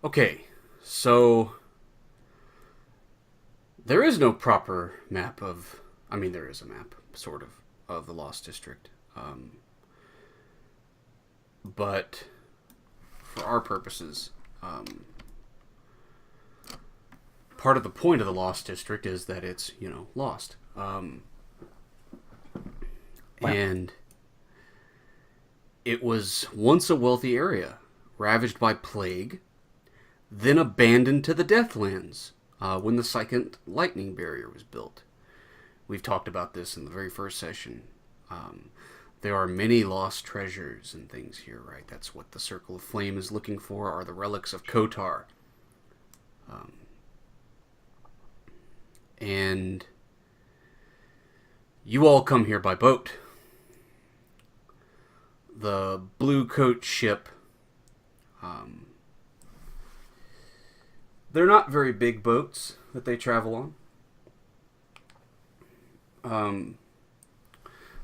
Okay, so there is no proper map of. I mean, there is a map, sort of the Lost District. But for our purposes, part of the point of the Lost District is that it's, lost. And it was once a wealthy area, ravaged by plague, then abandoned to the Deathlands when the second lightning barrier was built. We've talked about this in the very first session. There are many lost treasures and things here, right? That's what the Circle of Flame is looking for, are the relics of Kotar. And you all come here by boat. The Bluecoat ship, they're not very big boats that they travel on.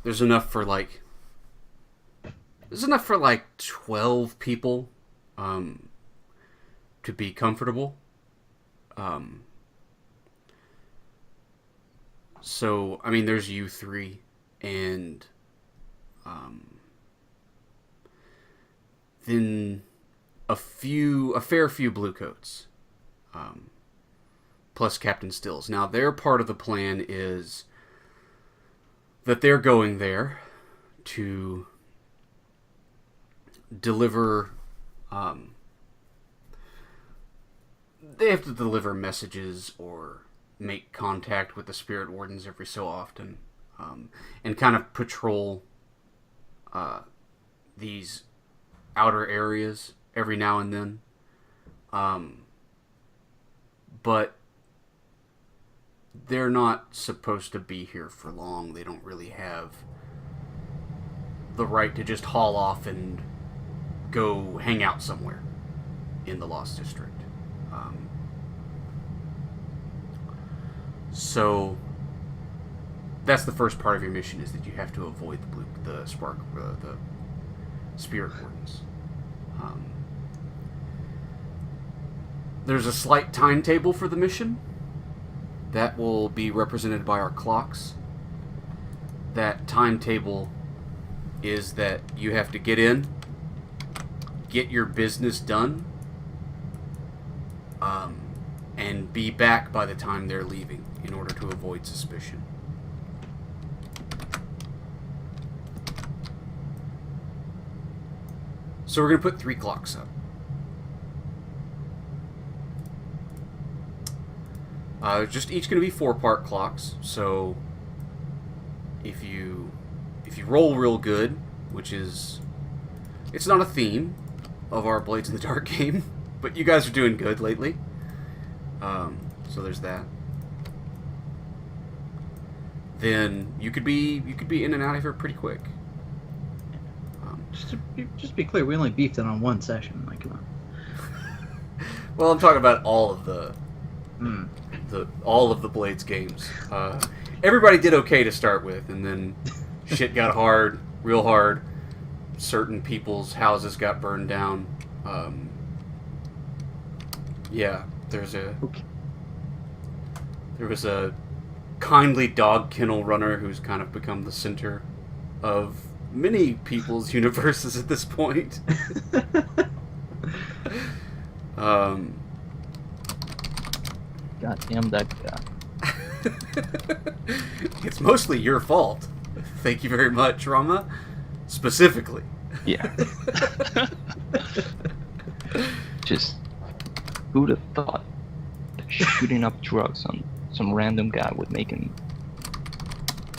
There's enough for like 12 people to be comfortable. So, I mean, there's you three and then a fair few Bluecoats, plus Captain Stills. Now, their part of the plan is that they're going there to deliver. They have to deliver messages or make contact with the Spirit Wardens every so often, and kind of patrol these outer areas every now and then. But they're not supposed to be here for long. They don't really have the right to just haul off and go hang out somewhere in the Lost District. So that's the first part of your mission, is that you have to avoid the Spirit Wardens. There's a slight timetable for the mission that will be represented by our clocks. That timetable is that you have to get in, get your business done, and be back by the time they're leaving in order to avoid suspicion. So we're going to put 3 clocks up. Just each going to be 4-part clocks. So if you roll real good, which is, it's not a theme of our Blades in the Dark game, but you guys are doing good lately. So there's that. Then you could be in and out of here pretty quick. Just be clear, we only beefed it on one session. Like, come on. Well, I'm talking about all of the Blades games. Everybody did okay to start with, and then shit got hard, real hard. Certain people's houses got burned down. Yeah, there was a kindly dog kennel runner who's kind of become the center of many people's universes at this point. Goddamn that guy. It's mostly your fault. Thank you very much, Rama. Specifically. Yeah. Just, who'd have thought that shooting up drugs on some random guy would make him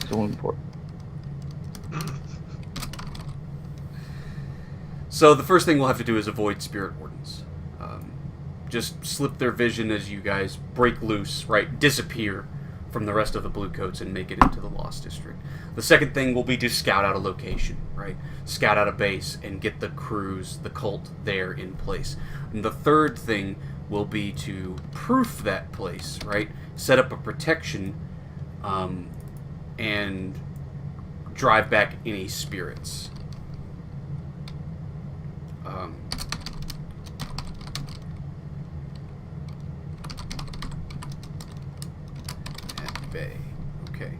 so important? So the first thing we'll have to do is avoid Spirit Wardens. Just slip their vision as you guys break loose, right? Disappear from the rest of the Bluecoats and make it into the Lost District. The second thing will be to scout out a location, right? Scout out a base and get the crews, the cult there in place. And the third thing will be to proof that place, right? Set up a protection, and drive back any spirits. Bay. Okay.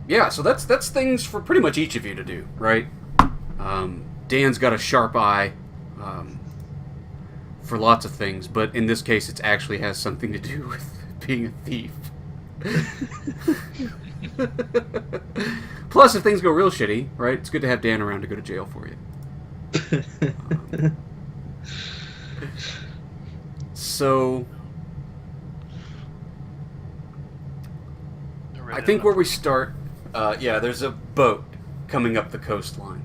Yeah, so that's things for pretty much each of you to do, right? Dan's got a sharp eye for lots of things, but in this case, it actually has something to do with being a thief. Plus, if things go real shitty, right, it's good to have Dan around to go to jail for you. So, I think where we start, there's a boat coming up the coastline.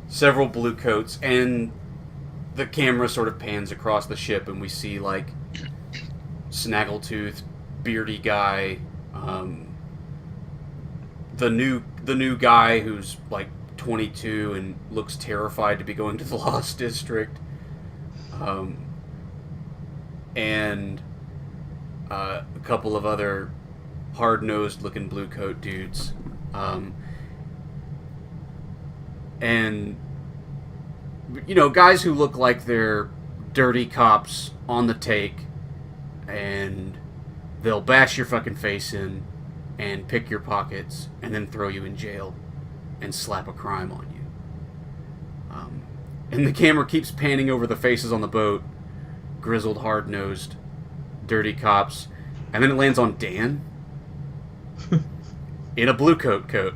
Several Bluecoats, and the camera sort of pans across the ship, and we see, like, Snaggletooth, beardy guy, the new guy who's, like, 22 and looks terrified to be going to the Lost District, and a couple of other hard-nosed looking Bluecoat dudes, and you know, guys who look like they're dirty cops on the take, and they'll bash your fucking face in and pick your pockets and then throw you in jail and slap a crime on you. And the camera keeps panning over the faces on the boat, grizzled, hard-nosed, dirty cops, and then it lands on Dan in a Bluecoat coat.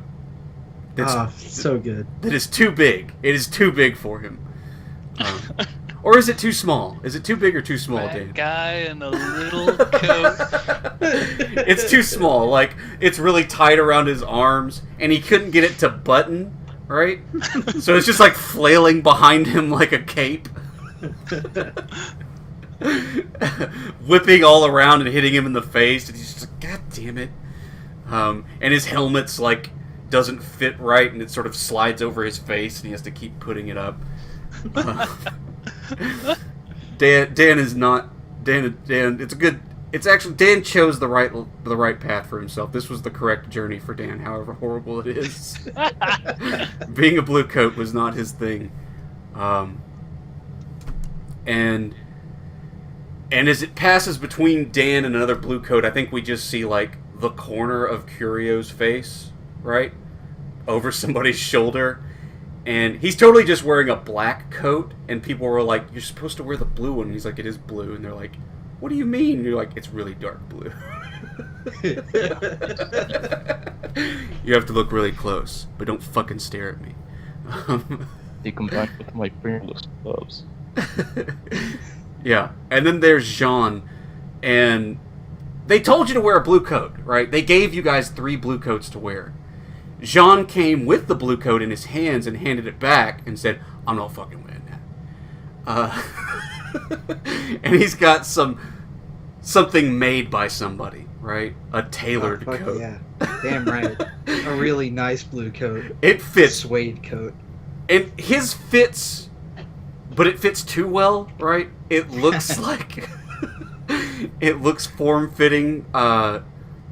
So good. That is too big. It is too big for him. Or is it too small? Is it too big or too small, That Dan? guy in a little coat. It's too small. Like, it's really tight around his arms, and he couldn't get it to button, right? So it's just like flailing behind him like a cape. Whipping all around and hitting him in the face, and he's just like, God damn it. And his helmet's like doesn't fit right, and it sort of slides over his face, and he has to keep putting it up. Dan is not Dan. It's a good. It's actually Dan chose the right path for himself. This was the correct journey for Dan, however horrible it is. Being a Bluecoat was not his thing, and as it passes between Dan and another Bluecoat, I think we just see like the corner of Curio's face, right, over somebody's shoulder. And he's totally just wearing a black coat, and people were like, you're supposed to wear the blue one. And he's like, it is blue. And they're like, what do you mean? And you're like, it's really dark blue. You have to look really close, but don't fucking stare at me. They combine with my fingerless gloves. Yeah. And then there's Jean, and they told you to wear a blue coat, right? They gave you guys 3 Bluecoats to wear. Jean came with the Bluecoat in his hands and handed it back and said, I'm not fucking wearing that. And he's got something made by somebody, right? A tailored coat. Yeah, damn right. A really nice blue coat. It fits. Suede coat. And his fits, but it fits too well, right? It looks like... it looks form-fitting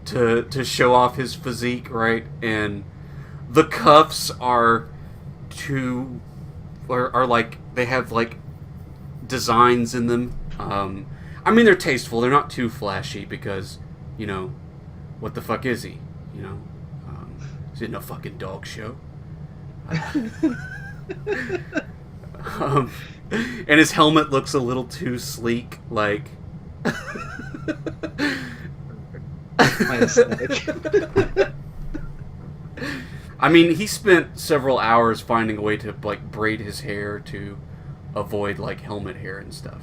to show off his physique, right? And the cuffs are like, they have like designs in them. I mean, they're tasteful. They're not too flashy because, you know, what the fuck is he? You know, is it in a fucking dog show? And his helmet looks a little too sleek, like. My aesthetic. I mean, he spent several hours finding a way to like braid his hair to avoid like helmet hair and stuff.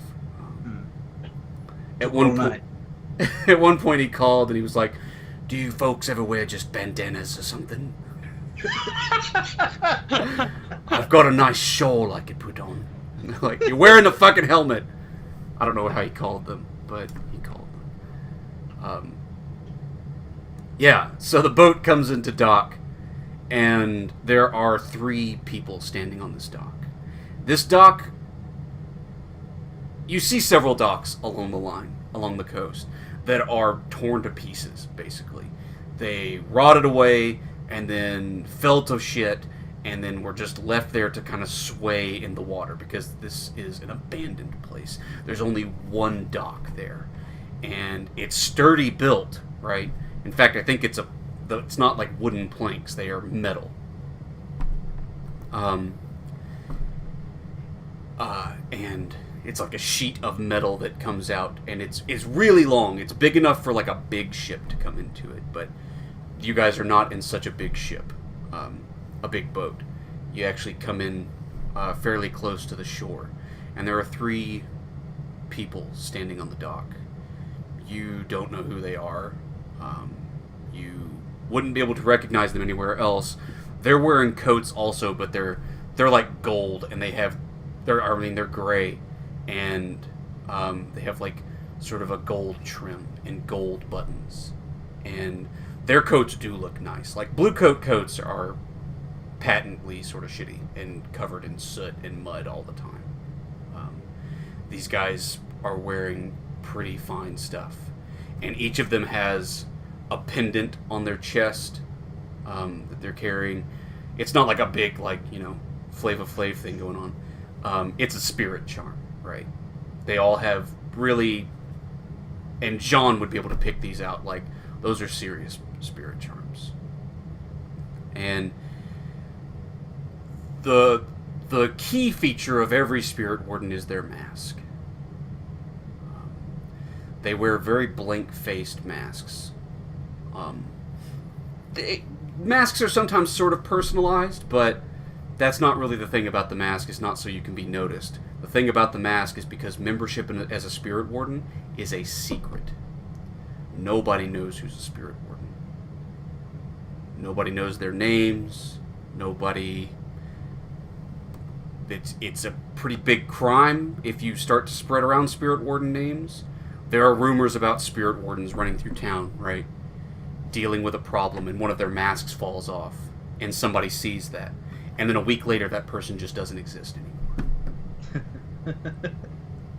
At one point, he called and he was like, "Do you folks ever wear just bandanas or something? I've got a nice shawl I could put on." And they're like, "You're wearing the fucking helmet." I don't know how he called them, but he called them. Yeah, so the boat comes into dock, and there are 3 people standing on this dock. This dock, you see several docks along the line, along the coast, that are torn to pieces, basically. They rotted away, and then fell to shit, and then were just left there to kind of sway in the water, because this is an abandoned place. There's only one dock there. and it's sturdy built, right? In fact, I think it's not like wooden planks; they are metal. And it's like a sheet of metal that comes out, and it's really long. It's big enough for like a big ship to come into it, but you guys are not in such a big ship, a big boat. You actually come in fairly close to the shore, and there are 3 people standing on the dock. You don't know who they are. You wouldn't be able to recognize them anywhere else. They're wearing coats also, but they're like gold, and they're gray, and they have like sort of a gold trim and gold buttons, and their coats do look nice. Like Bluecoat coats are patently sort of shitty and covered in soot and mud all the time. These guys are wearing pretty fine stuff, and each of them has a pendant on their chest that they're carrying. It's not like a big, like, Flava Flav thing going on. It's a spirit charm, right? They all have really, and John would be able to pick these out, like, those are serious spirit charms. And the key feature of every Spirit Warden is their mask. They wear very blank-faced masks. Masks are sometimes sort of personalized, but that's not really the thing about the mask. It's not so you can be noticed. The thing about the mask is because membership as a Spirit Warden is a secret. Nobody knows who's a Spirit Warden. Nobody knows their names. It's a pretty big crime if you start to spread around Spirit Warden names. There are rumors about Spirit Wardens running through town, right? Dealing with a problem, and one of their masks falls off, and somebody sees that. And then a week later, that person just doesn't exist anymore.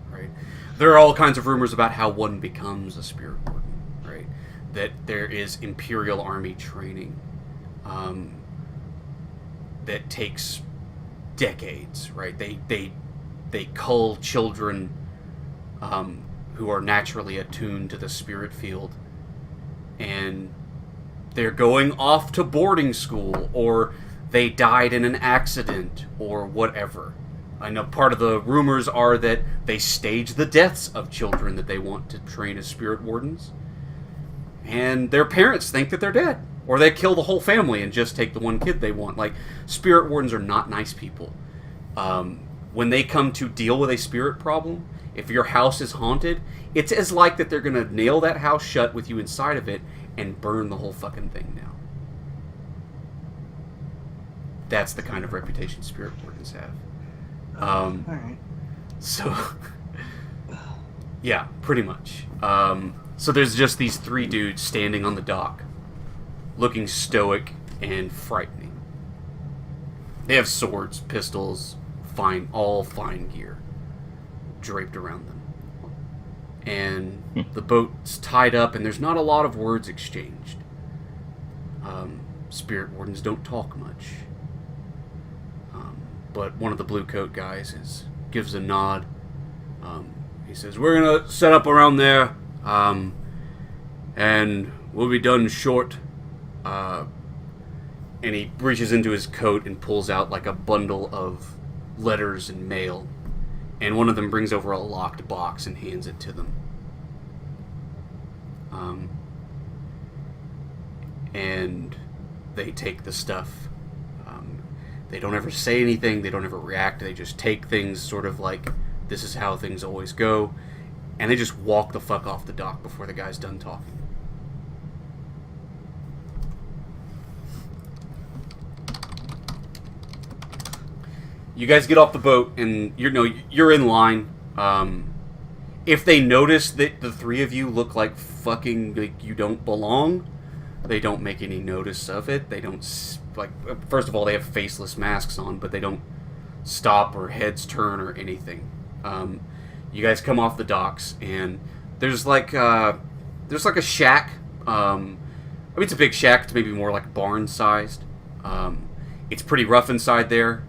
Right? There are all kinds of rumors about how one becomes a Spirit Warden, right? That there is Imperial Army training that takes decades, right? They cull children who are naturally attuned to the spirit field, and they're going off to boarding school, or they died in an accident, or whatever. I know part of the rumors are that they stage the deaths of children that they want to train as Spirit Wardens, and their parents think that they're dead, or they kill the whole family and just take the one kid they want. Like, Spirit Wardens are not nice people. When they come to deal with a spirit problem, if your house is haunted, it's as like that they're going to nail that house shut with you inside of it and burn the whole fucking thing down. That's the kind of reputation Spirit Wardens have. Alright. So, yeah, pretty much. So there's just these 3 dudes standing on the dock, looking stoic and frightening. They have swords, pistols, all fine gear draped around them. And the boat's tied up, and there's not a lot of words exchanged. Spirit Wardens don't talk much. But one of the Bluecoat guys gives a nod. He says, "We're going to set up around there, and we'll be done short." And he reaches into his coat and pulls out like a bundle of letters and mail. And one of them brings over a locked box and hands it to them. And they take the stuff. They don't ever say anything. They don't ever react. They just take things sort of like, this is how things always go. And they just walk the fuck off the dock before the guy's done talking. You guys get off the boat, and you're in line. If they notice that the 3 of you look like fucking like you don't belong, they don't make any notice of it. They don't first of all, they have faceless masks on, but they don't stop or heads turn or anything. You guys come off the docks, and there's like a shack. I mean, it's a big shack. It's maybe more like barn sized. It's pretty rough inside there.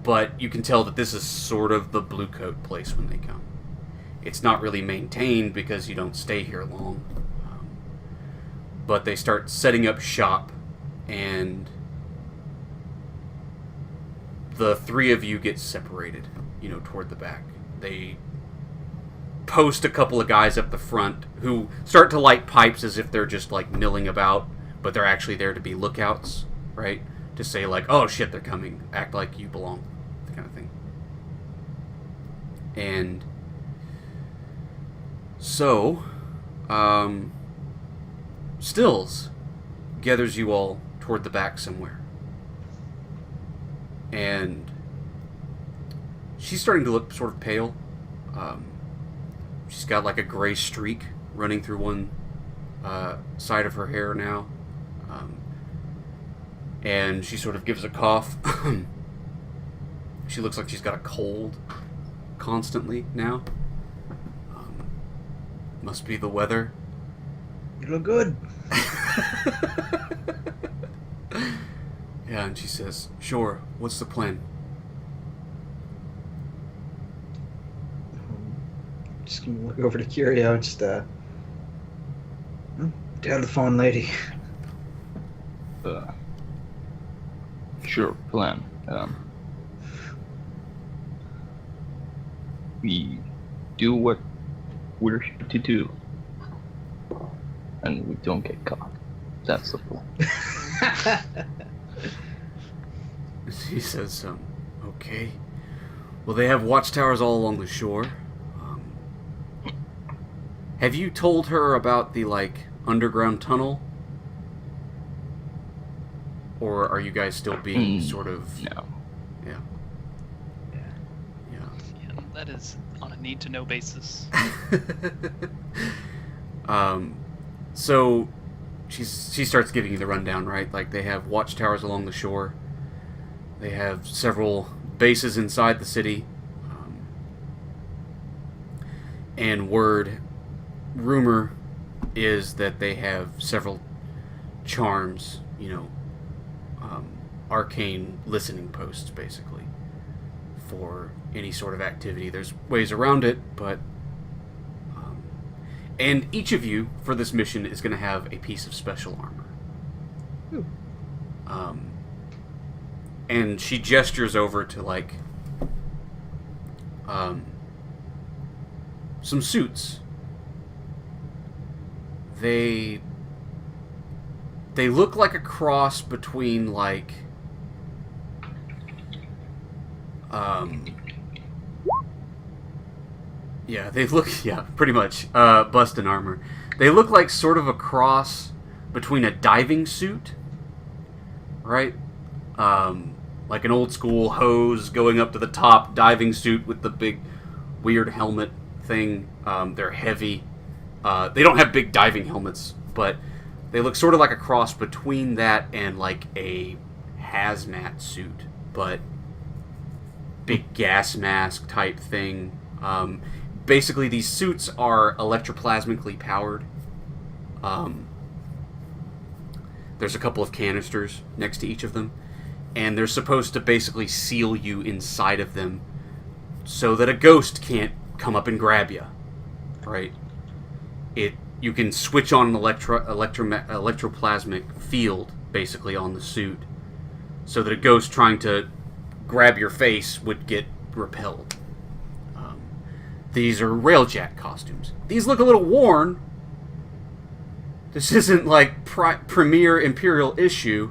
But you can tell that this is sort of the Bluecoat place when they come. It's not really maintained because you don't stay here long. But they start setting up shop, and the three of you get separated, toward the back. They post a couple of guys up the front who start to light pipes as if they're just, like, milling about, but they're actually there to be lookouts, right? To say, like, oh, shit, they're coming. Act like you belong. That kind of thing. And so, Stills gathers you all toward the back somewhere. And she's starting to look sort of pale. She's got like a gray streak running through one side of her hair now. And she sort of gives a cough. She looks like she's got a cold constantly now. Must be the weather. You look good. Yeah, and she says, "Sure, what's the plan?" Just gonna look over to Curio and just, tell the phone lady. Sure, plan. We do what we're here to do, and we don't get caught. That's the plan. She says, okay. Well, they have watchtowers all along the shore. Have you told her about the, like, underground tunnel? Or are you guys still being sort of... No. Yeah. Yeah, that is on a need-to-know basis. So she starts giving you the rundown, right? Like, they have watchtowers along the shore. They have several bases inside the city. And rumor is that they have several charms, arcane listening posts, basically, for any sort of activity. There's ways around it, but... and each of you, for this mission, is going to have a piece of special armor. Ooh. And she gestures over to, like, some suits. They look like a cross between, like, pretty much, bustin' armor. They look like sort of a cross between a diving suit, right? Like an old school hose going up to the top diving suit with the big weird helmet thing. They're heavy. They don't have big diving helmets, but they look sort of like a cross between that and like a hazmat suit, but big gas mask type thing. Basically, these suits are electroplasmically powered. There's a couple of canisters next to each of them, and they're supposed to basically seal you inside of them so that a ghost can't come up and grab you, right? You can switch on an electroplasmic field, basically, on the suit, so that a ghost trying to grab your face would get repelled. These are railjack costumes. These look a little worn. This isn't like premier Imperial issue,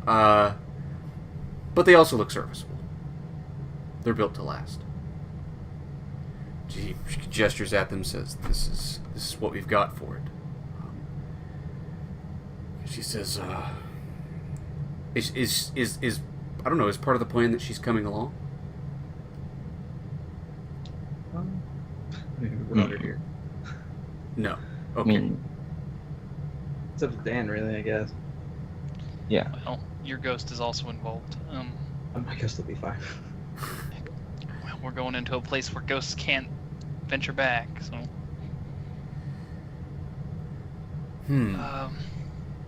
but they also look serviceable. They're built to last. She gestures at them, says, "This is what we've got for it." She says, "Is I don't know, is part of the plan that she's coming along?" We're under here. No. I Okay. mean, It's up to Dan, really, I guess. yeah. Well, your ghost is also involved. I guess they'll be fine. Well, we're going into a place where ghosts can't venture back, so...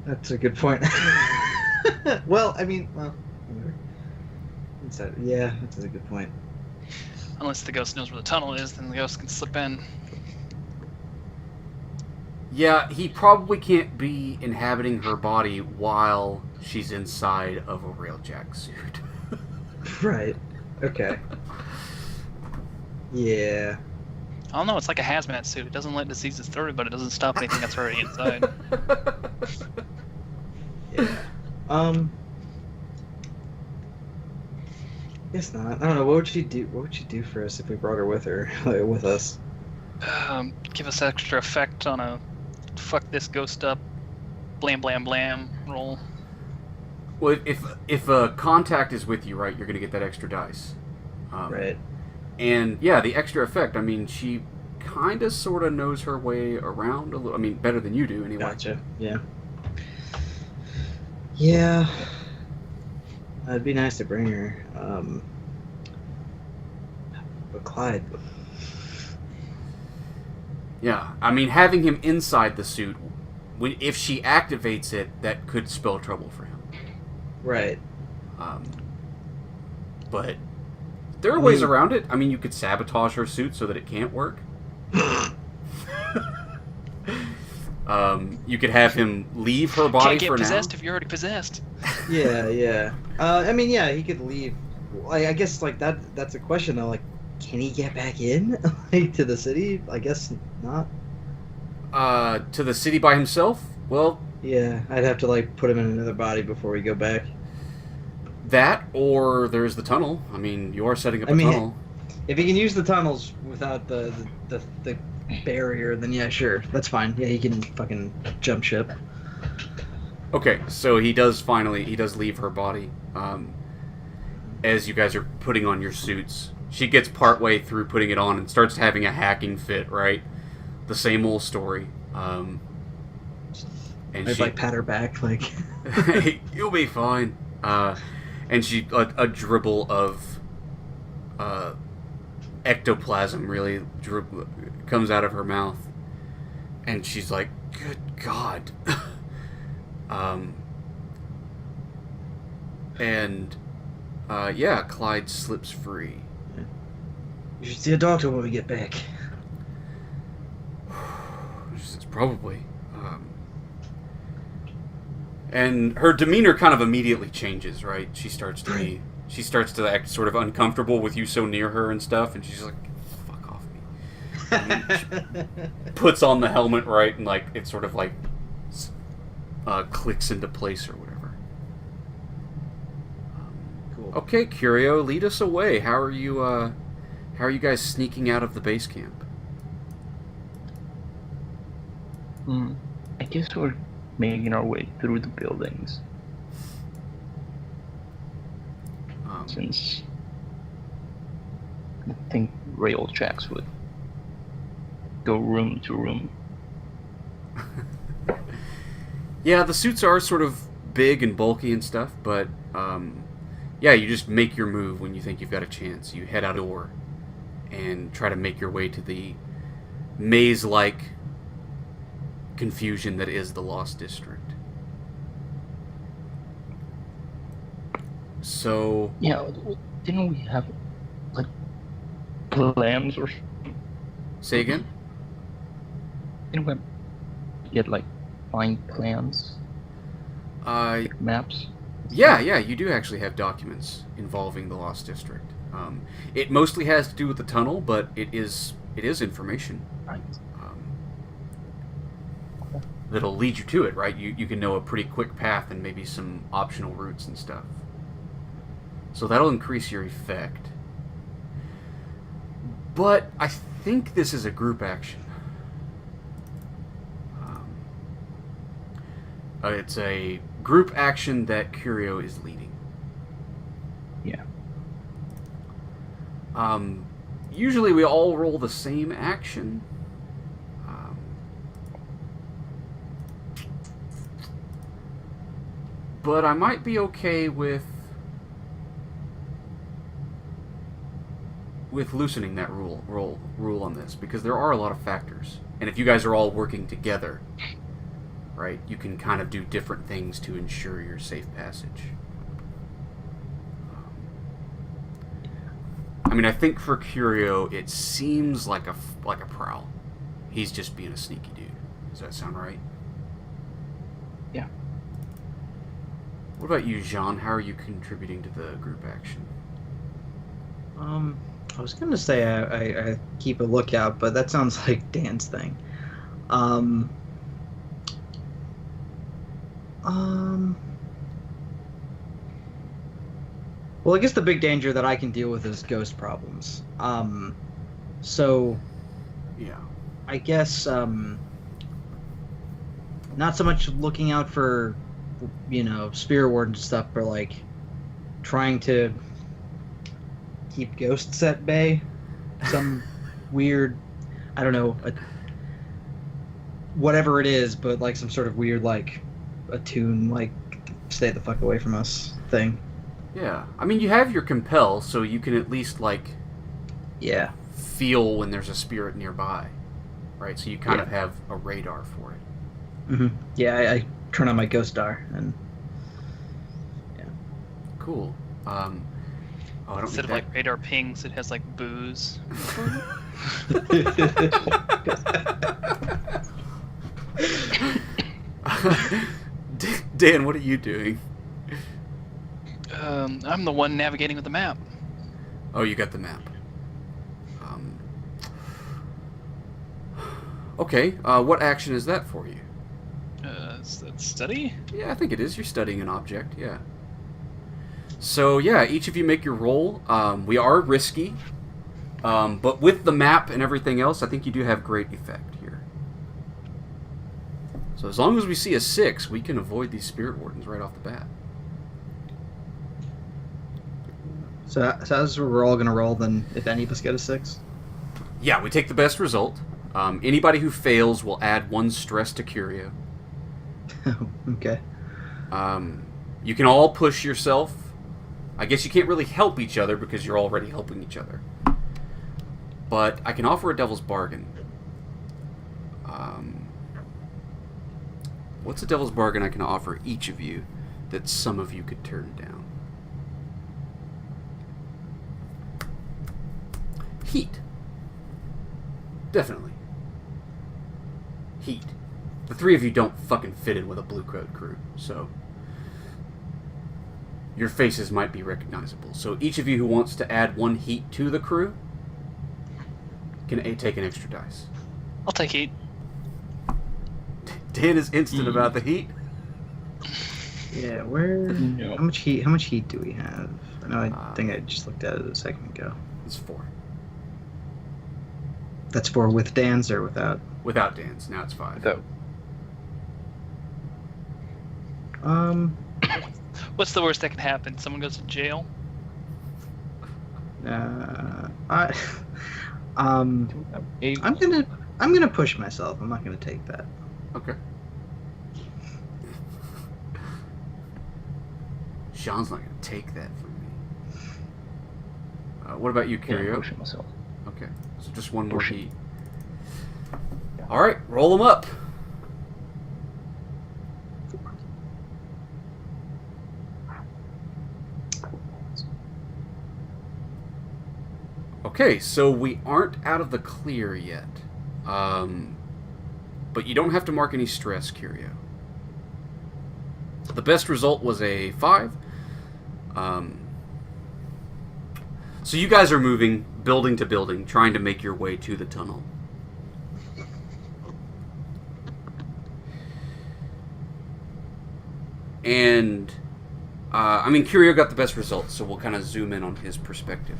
That's a good point. Well, I mean, whatever. Yeah, that's a good point. Unless the ghost knows where the tunnel is, then the ghost can slip in. Yeah, he probably can't be inhabiting her body while she's inside of a railjack suit. Right. Okay. Yeah. I don't know, it's like a hazmat suit. It doesn't let diseases through, but it doesn't stop anything that's already inside. Yeah. Guess not. I don't know. What would she do? What would she do for us if we brought her with her, with us? Give us extra effect on a fuck this ghost up, blam blam blam roll. Well, if a contact is with you, right, you're gonna get that extra dice. Right. And yeah, the extra effect. I mean, she kind of, sort of knows her way around a little. I mean, better than you do, anyway. Gotcha. Yeah. Yeah. It'd be nice to bring her. But Clyde. Yeah, I mean, having him inside the suit, if she activates it, that could spell trouble for him. Right. But there are ways around it. I mean, you could sabotage her suit so that it can't work. You could have him leave her body Can't get for possessed now. if you're already possessed. Yeah. Yeah. I mean, yeah, he could leave. I guess like that's a question though. Like, can he get back in like to the city? I guess not. To the city by himself? Well, Yeah, I'd have to like put him in another body before we go back. that, or there's the tunnel. I mean, you are setting up a tunnel. If he can use the tunnels without the barrier, then yeah, sure, that's fine. Yeah, he can fucking jump ship. Okay, so he does leave her body. As you guys are putting on your suits, she gets partway through putting it on and starts having a hacking fit. Right, the same old story. And I'd like pat her back, like. hey, you'll be fine. And she a dribble of ectoplasm really comes out of her mouth, and she's like, "Good God." Yeah, Clyde slips free. You should see a doctor when we get back. It's probably. And her demeanor kind of immediately changes, right? She starts to act sort of uncomfortable with you so near her and stuff, and she's like, "Fuck off me." And she puts on the helmet, right, and like it sort of like clicks into place or whatever. Cool. Okay, Curio, lead us away. How are you guys sneaking out of the base camp? I guess we're making our way through the buildings. Since I think rail tracks would go room to room. Yeah, the suits are sort of big and bulky and stuff, but yeah, you just make your move when you think you've got a chance. You head out a door and try to make your way to the maze-like confusion that is the Lost District. So... Yeah, didn't we have, like, plans or... Say again? Didn't we get, like, find plans? Maps? Yeah, you do actually have documents involving the Lost District. It mostly has to do with the tunnel, but it is information. Right. That'll lead you to it, right? You can know a pretty quick path and maybe some optional routes and stuff. So that'll increase your effect. But I think this is a group action. It's a group action that Curio is leading. Yeah. Usually we all roll the same action. But I might be okay with loosening that rule on this, because there are a lot of factors. And if you guys are all working together, right, you can kind of do different things to ensure your safe passage. I mean, I think for Curio, it seems like a prowl. He's just being a sneaky dude. Does that sound right? Yeah. What about you, Jean? How are you contributing to the group action? I was gonna say I keep a lookout, but that sounds like Dan's thing. Well, I guess the big danger that I can deal with is ghost problems. So Yeah. I guess not so much looking out for, Spirit Wardens and stuff, but like trying to keep ghosts at bay. Some weird, I don't know, whatever it is, but like some sort of weird, like, attune, like, stay the fuck away from us thing. Yeah. I mean, you have your compel, so you can at least, like, Yeah. feel when there's a spirit nearby, right? So you kind of have a radar for it. Mm-hmm. Yeah, I turn on my ghost star and Cool. I don't Instead of need like radar pings, it has like booze. Dan, what are you doing? I'm the one navigating with the map. Oh, you got the map. Okay, what action is that for you? Is that study? Yeah, I think it is. You're studying an object, yeah. So, yeah, each of you make your roll. We are risky, but with the map and everything else, I think you do have great effect here. So as long as we see a 6, we can avoid these Spirit Wardens right off the bat. so as we're all gonna roll, then if any of us get a 6. Yeah, we take the best result. Anybody who fails will add 1 stress to Curio. Okay. You can all push yourself. I guess you can't really help each other because you're already helping each other. But I can offer a devil's bargain. What's a devil's bargain I can offer each of you that some of you could turn down? Heat. Definitely. Heat. The 3 of you don't fucking fit in with a Bluecoat crew, so your faces might be recognizable. So each of you who wants to add 1 heat to the crew can take an extra dice. I'll take heat. Dan is instant about the heat. Yeah, where? No. How much heat do we have? I know. I think I just looked at it a second ago. It's 4. That's 4 with Dan's or without? Without Dan's, now it's 5. Though. What's the worst that can happen? Someone goes to jail? I'm gonna push myself. I'm not gonna take that. Okay. Sean's not going to take that from me. What about you, Yeah, Curio? pushing myself. Okay, so just 1 more Pushing. heat. Alright, roll them up. Okay, so we aren't out of the clear yet. But you don't have to mark any stress, Curio. The best result was a 5. So you guys are moving building to building, trying to make your way to the tunnel. And, I mean, Curio got the best result, so we'll kind of zoom in on his perspective.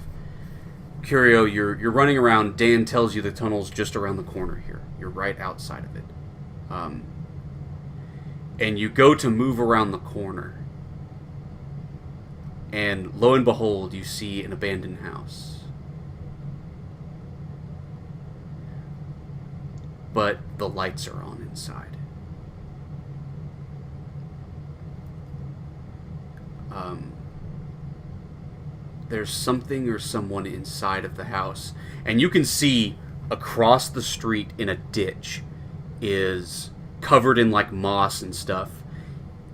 Curio, you're running around. Dan tells you the tunnel's just around the corner here. You're right outside of it. And you go to move around the corner. And lo and behold, you see an abandoned house. But the lights are on inside. There's something or someone inside of the house. And you can see across the street in a ditch is covered in like moss and stuff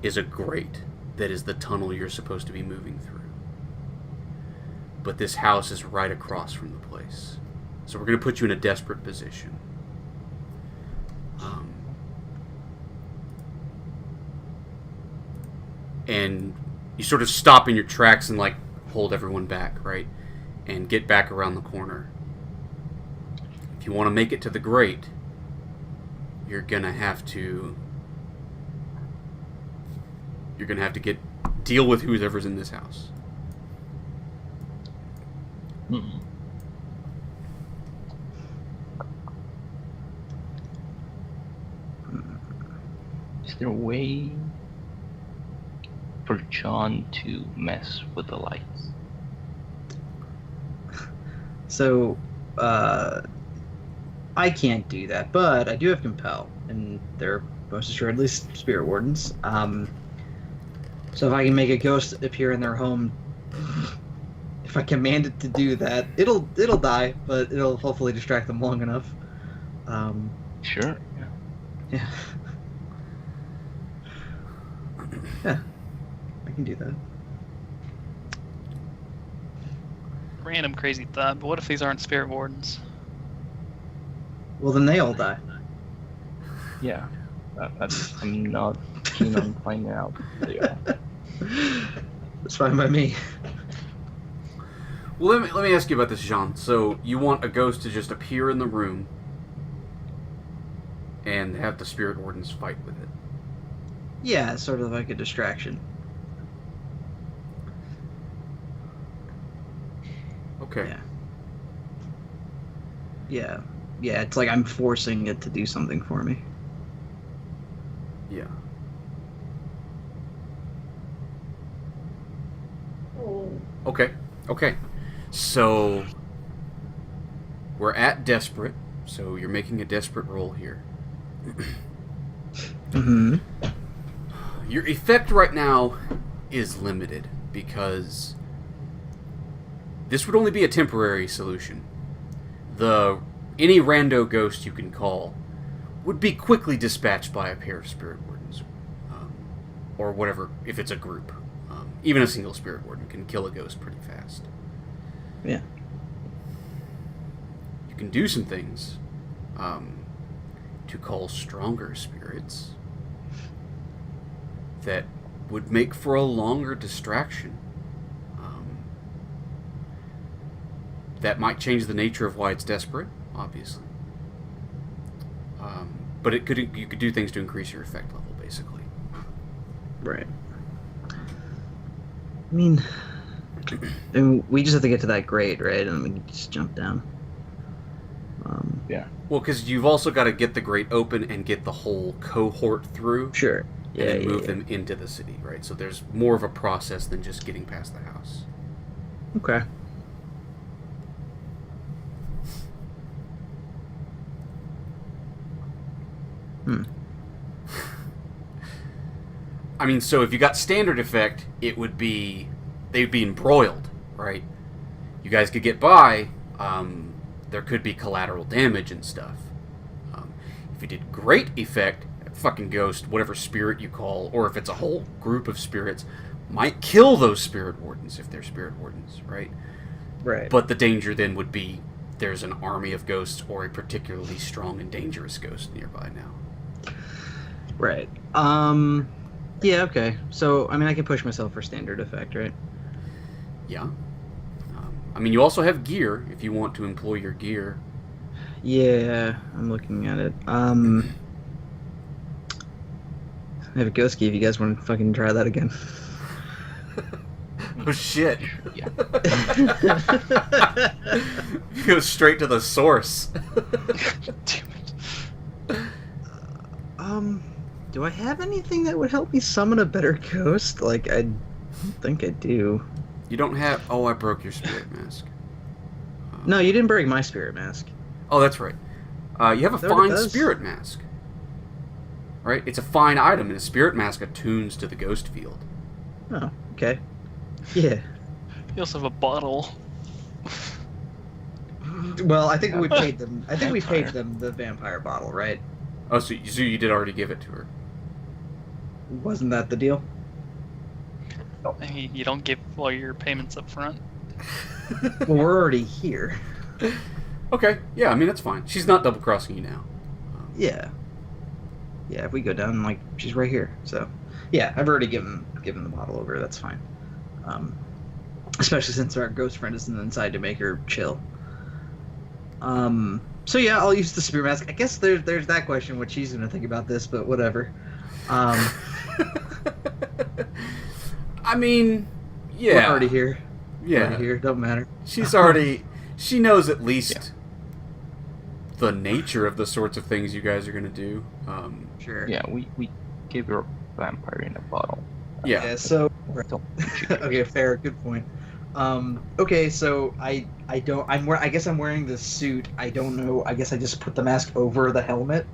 is a grate that is the tunnel you're supposed to be moving through. but this house is right across from the place. So we're going to put you in a desperate position. And you sort of stop in your tracks and, like, hold everyone back, right? And get back around the corner. If you want to make it to the grate, you're going to have to... You're going to have to deal with whoever's in this house. Mm-hmm. Is there a way for John to mess with the lights? So, I can't do that, but I do have Compel, and they're most assuredly Spirit Wardens. So if I can make a ghost appear in their home, if I command it to do that, it'll die, but it'll hopefully distract them long enough. Sure. Yeah. Yeah, I can do that. Random crazy thought, but what if these aren't Spirit Wardens? Well, then they all die. Yeah. I'm not keen on finding out who they are. That's fine by me. Well, let me ask you about this, Jean. So, you want a ghost to just appear in the room and have the Spirit Wardens fight with it? Yeah, sort of like a distraction. Okay. Yeah. Yeah, it's like I'm forcing it to do something for me. Yeah. Okay. So, we're at desperate, so you're making a desperate roll here. Mm-hmm. Your effect right now is limited, because this would only be a temporary solution. Any rando ghost you can call would be quickly dispatched by a pair of Spirit Wardens. Or whatever, if it's a group. Even a single Spirit Warden can kill a ghost pretty fast. Yeah. You can do some things to call stronger spirits that would make for a longer distraction. That might change the nature of why it's desperate, obviously. But you could do things to increase your effect level, basically. Right. I mean, we just have to get to that grade, right? And we can just jump down. Yeah. Well, because you've also got to get the grate open and get the whole cohort through. Sure. Yeah, And then yeah, move yeah. them into the city, right? So there's more of a process than just getting past the house. Okay. I mean, so if you got standard effect, they'd be embroiled, right? You guys could get by. There could be collateral damage and stuff. If you did great effect, fucking ghost, whatever spirit you call, or if it's a whole group of spirits, might kill those Spirit Wardens if they're Spirit Wardens, right? Right. But the danger then would be there's an army of ghosts or a particularly strong and dangerous ghost nearby now. Right. Yeah, okay. So, I mean, I can push myself for standard effect, right? Yeah. I mean, you also have gear if you want to employ your gear. Yeah, I'm looking at it. I have a ghost key if you guys want to fucking try that again. Oh shit. Yeah. Go straight to the source. Do I have anything that would help me summon a better ghost? Like, I don't think I do. You don't have... Oh, I broke your spirit mask. No, you didn't break my spirit mask. Oh, that's right. You have a Is that what it fine does? spirit mask. Right? It's a fine item, and a spirit mask attunes to the ghost field. Oh, okay. Yeah. You also have a bottle. Well, I think we paid them. I think we paid Vampire. them the vampire bottle, right? Oh, so you did already give it to her. Wasn't that the deal? You don't give all your payments up front. Well, we're already here. Okay, yeah, I mean, that's fine. She's not double-crossing you now. Yeah. Yeah, if we go down, like, she's right here. So, yeah, I've already given the bottle over. That's fine. Especially since our ghost friend isn't inside to make her chill. So yeah, I'll use the spear mask. I guess there's that question, what she's gonna think about this, but whatever. I mean, yeah. We're already here. Yeah. Already here. Don't matter. She's already... She knows at least the nature of the sorts of things you guys are going to do. Sure. Yeah, we gave her a vampire in a bottle. Yeah. So Don't okay, fair. Good point. Okay, so I guess I'm wearing this suit. I don't know. I guess I just put the mask over the helmet.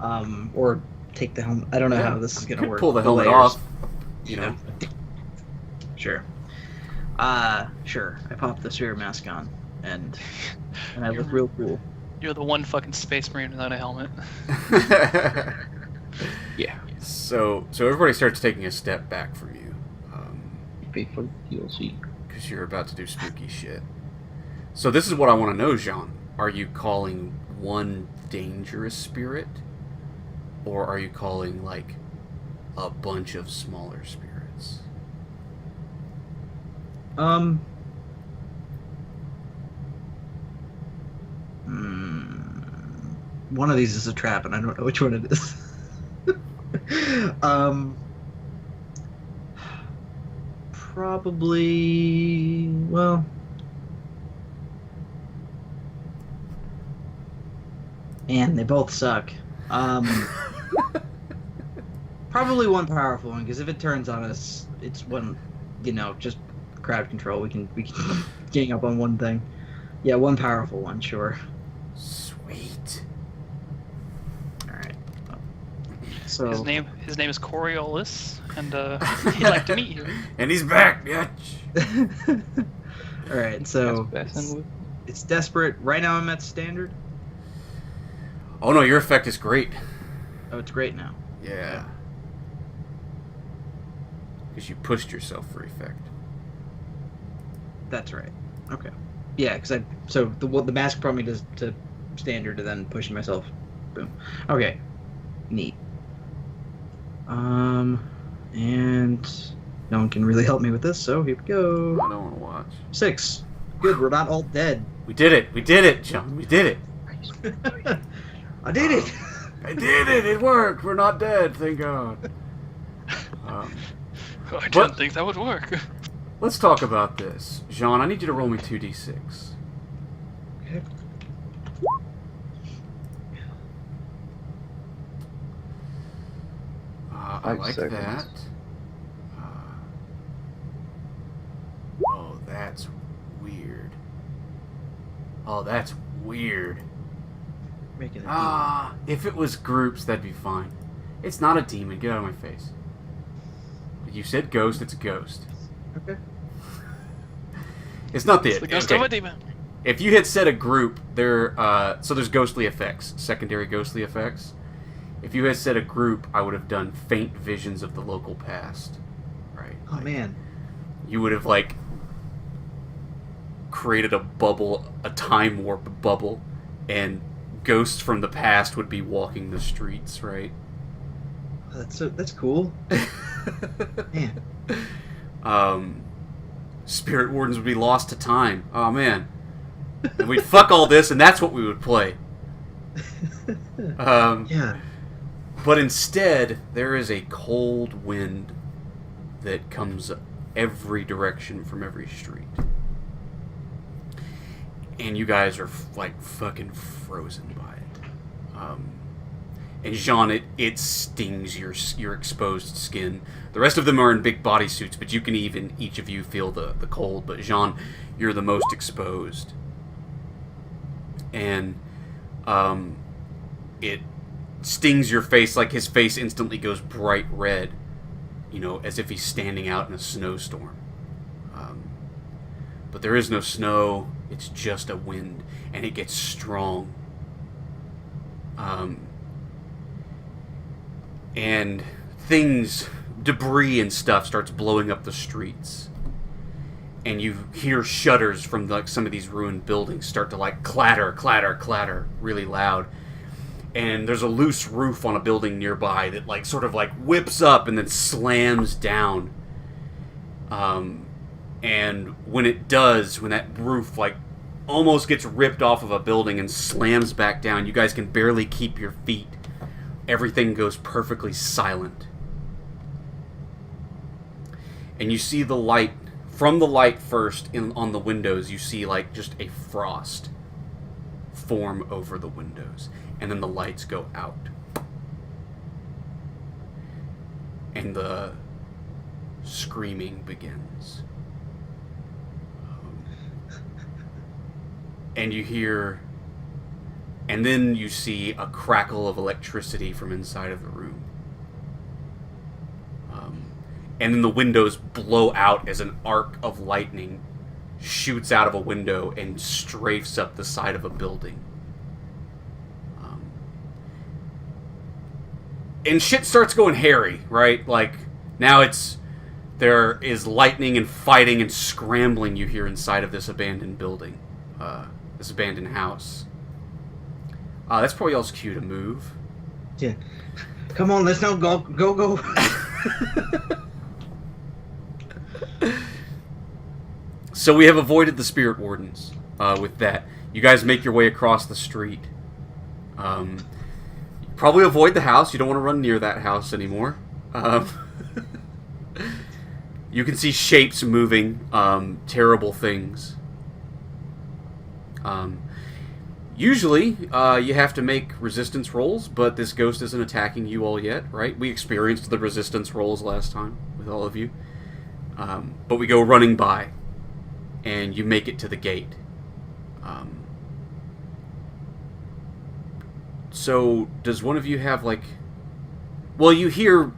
Or take the helmet. I don't know how this is gonna work. Pull the helmet layers. off. You know. Sure. Sure. I pop the spirit mask on, and I look real cool. You're the one fucking space marine without a helmet. Yeah. So everybody starts taking a step back from you. Pay for the DLC. Because you're about to do spooky shit. So this is what I want to know, Jean. Are you calling one dangerous spirit? Or are you calling, like, a bunch of smaller spirits? One of these is a trap, and I don't know which one it is. Probably, well, man, they both suck. Probably one powerful one, because if it turns on us, it's one, just crowd control. We can gang up on one thing. Yeah, one powerful one, sure. Sweet. All right. So His name is Coriolis, and he'd like to meet you. And he's back, bitch. all right. So That's best with. it's desperate. Right now, I'm at standard. Oh no, your effect is great. Oh, it's great now. Yeah. Because you pushed yourself for effect. That's right. Okay. Yeah, because the mask brought me to standard and then pushing myself. Boom. Okay. Neat. And no one can really help me with this, so here we go. I don't want to watch. 6. Good. We're not all dead. We did it. We did it, John. We did it. I did it. I did it. It worked. We're not dead. Thank God. I didn't think that would work. Let's talk about this. Jean, I need you to roll me 2d6. Okay. I 5 like seconds. that. Oh, that's weird. Oh, that's weird. Making it. If it was groups, that'd be fine. It's not a demon. Get out of my face. You said ghost, it's a ghost. Okay. It's not the... It's the ghost okay. of a demon. If you had said a group, so there's ghostly effects, secondary ghostly effects. If you had said a group, I would have done faint visions of the local past. Right? Oh man. You would have, like, created a bubble, a time warp bubble, and ghosts from the past would be walking the streets, right? That's cool. Man. Spirit Wardens would be lost to time. Oh, man. And we'd fuck all this, and that's what we would play. Yeah. But instead, there is a cold wind that comes every direction from every street. And you guys are, like, fucking frozen by it. And Jean, it stings your exposed skin. The rest of them are in big bodysuits, but you can each of you feel the cold. But Jean, you're the most exposed. And it stings your face, like his face instantly goes bright red, as if he's standing out in a snowstorm. But there is no snow, it's just a wind, and it gets strong. And debris and stuff starts blowing up the streets. and you hear shutters from like some of these ruined buildings start to like clatter, clatter, clatter really loud. And there's a loose roof on a building nearby that like sort of like whips up and then slams down. And when it does, when that roof like almost gets ripped off of a building and slams back down, you guys can barely keep your feet. Everything goes perfectly silent. And you see the light, from the light first on the windows, you see like just a frost form over the windows. And then the lights go out. And the screaming begins. And you hear, and then you see a crackle of electricity from inside of the room. And then the windows blow out as an arc of lightning shoots out of a window and strafes up the side of a building. And shit starts going hairy, right? Like, now there is lightning and fighting and scrambling you hear inside of this abandoned building. This abandoned house. That's probably y'all's cue to move. Yeah. Come on, let's now go. So we have avoided the Spirit Wardens with that. You guys make your way across the street. Probably avoid the house. You don't want to run near that house anymore. You can see shapes moving, terrible things. Usually, you have to make resistance rolls, but this ghost isn't attacking you all yet, right? We experienced the resistance rolls last time with all of you. But we go running by, and you make it to the gate. So, does one of you have, like... Well, you hear,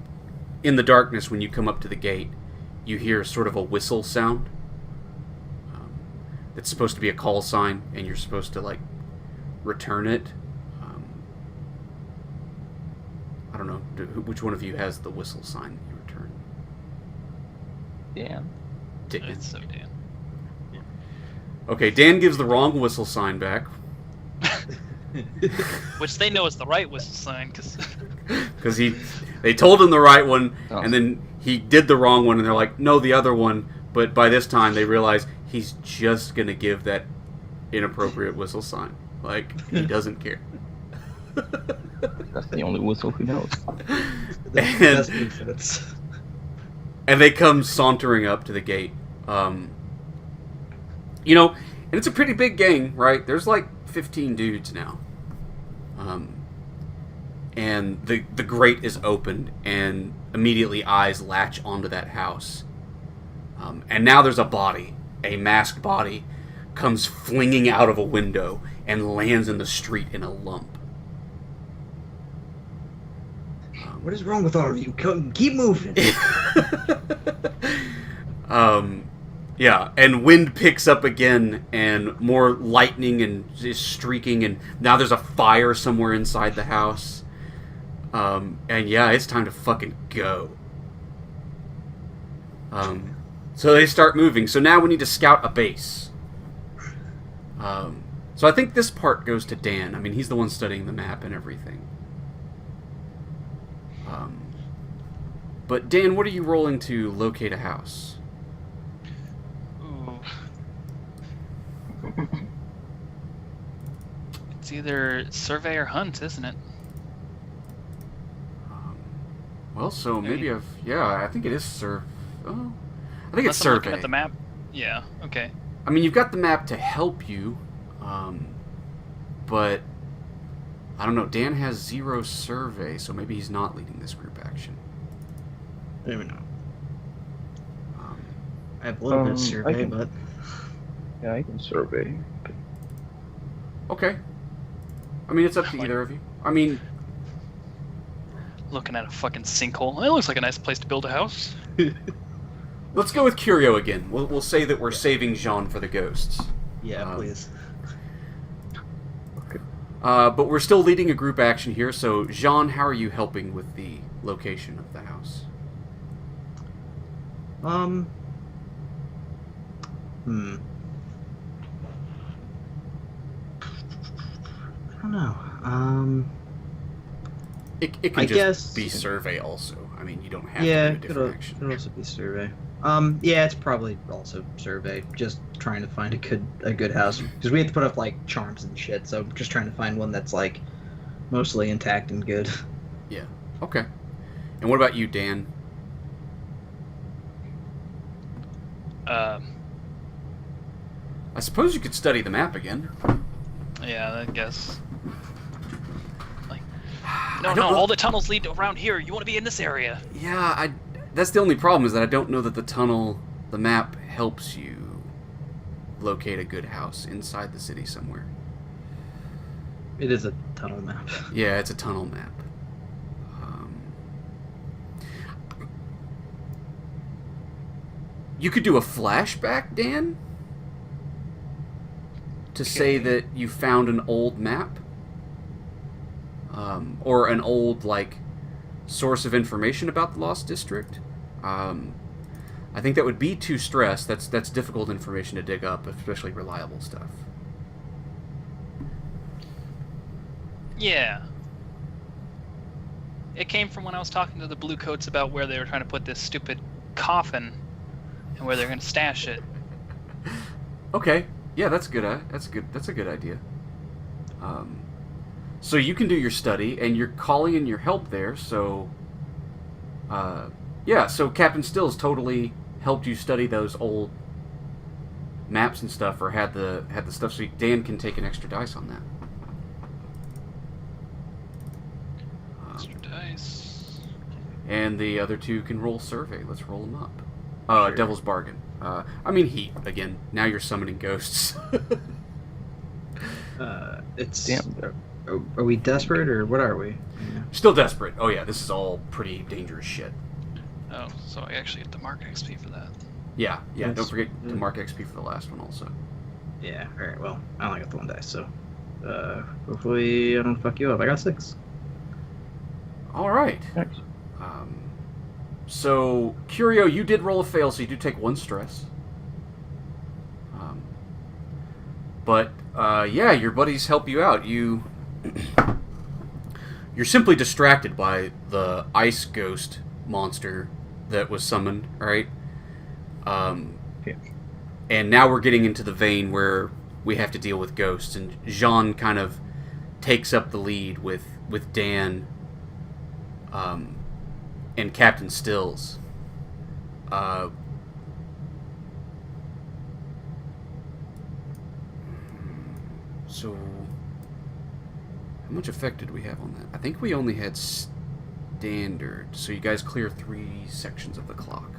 in the darkness, when you come up to the gate, you hear sort of a whistle sound. It's supposed to be a call sign, and you're supposed to, like, return it. I don't know. Which one of you has the whistle sign that you return? Dan. It's so Dan. Okay, Dan gives the wrong whistle sign back. Which they know is the right whistle sign, because... Because they told him the right one, Oh. and then he did the wrong one, and they're like, no, the other one. But by this time, they realize he's just going to give that inappropriate whistle sign. Like, he doesn't care. That's the only whistle he knows. That's defense. And they come sauntering up to the gate. And it's a pretty big gang, right? There's like 15 dudes now. And the grate is opened, and immediately eyes latch onto that house. And now there's a body, a masked body, comes flinging out of a window and lands in the street in a lump. What is wrong with all of you? Keep moving. Yeah, and wind picks up again, and more lightning and just streaking, and now there's a fire somewhere inside the house. And yeah, it's time to fucking go. So they start moving. So now we need to scout a base. So I think this part goes to Dan. I mean, he's the one studying the map and everything. But Dan, what are you rolling to locate a house? Ooh. It's either survey or hunt, isn't it? Well, so maybe I think it is I think it's Unless I'm survey. looking at the map. Yeah, okay. I mean, you've got the map to help you, but I don't know. Dan has 0 survey, so maybe he's not leading this group action. Maybe not. I have a little bit of survey, but... Yeah, I can survey. Okay. I mean, it's up to either of you. I mean... Looking at a fucking sinkhole. It looks like a nice place to build a house. Let's go with Curio again. We'll say that we're saving Jean for the ghosts. Yeah, please. Okay. But we're still leading a group action here, so Jean, how are you helping with the location of the house? Hmm. I don't know. It can I just guess. be survey also. I mean, you don't have Yeah, to do a different action. could also be survey. Yeah, it's probably also survey. Just trying to find a good house because we have to put up like charms and shit. So just trying to find one that's like mostly intact and good. Yeah. Okay. And what about you, Dan? Uh, I suppose you could study the map again. yeah, I guess. Like, I no, don't know. all the tunnels lead around here. You want to be in this area. Yeah, that's the only problem is that I don't know that the map helps you locate a good house inside the city somewhere. It is a tunnel map. Yeah, it's a tunnel map. You could do a flashback, Dan, to say that you found an old map, or an old like source of information about the Lost District. I think that would be too stressed. That's difficult information to dig up, especially reliable stuff. Yeah. It came from when I was talking to the Bluecoats about where they were trying to put this stupid coffin and where they're going to stash it. Okay, yeah, that's good. That's a good idea. So you can do your study, and you're calling in your help there. So, yeah. So Captain Stills totally helped you study those old maps and stuff, or had the stuff. So Dan can take an extra dice on that. Extra dice. And the other two can roll survey. Let's roll them up. Sure. Devil's Bargain. I mean heat again. Now you're summoning ghosts. It's. Damn. Are we desperate or what are we? Yeah. Still desperate. Oh yeah, this is all pretty dangerous shit. Oh, so I actually get the mark XP for that. Yeah. Don't That's- forget to mark XP for the last one also. Yeah. All right. Well, I only got the one dice, so hopefully I don't fuck you up. I got 6. All right. Thanks. So Curio, you did roll a fail, so you do take 1 stress. But yeah, your buddies help you out. You're simply distracted by the ice ghost monster that was summoned, right? Yeah. And now we're getting into the vein where we have to deal with ghosts, and Jean kind of takes up the lead with Dan and Captain Stills. So, how much effect did we have on that? I think we only had standard, so you guys clear 3 sections of the clock.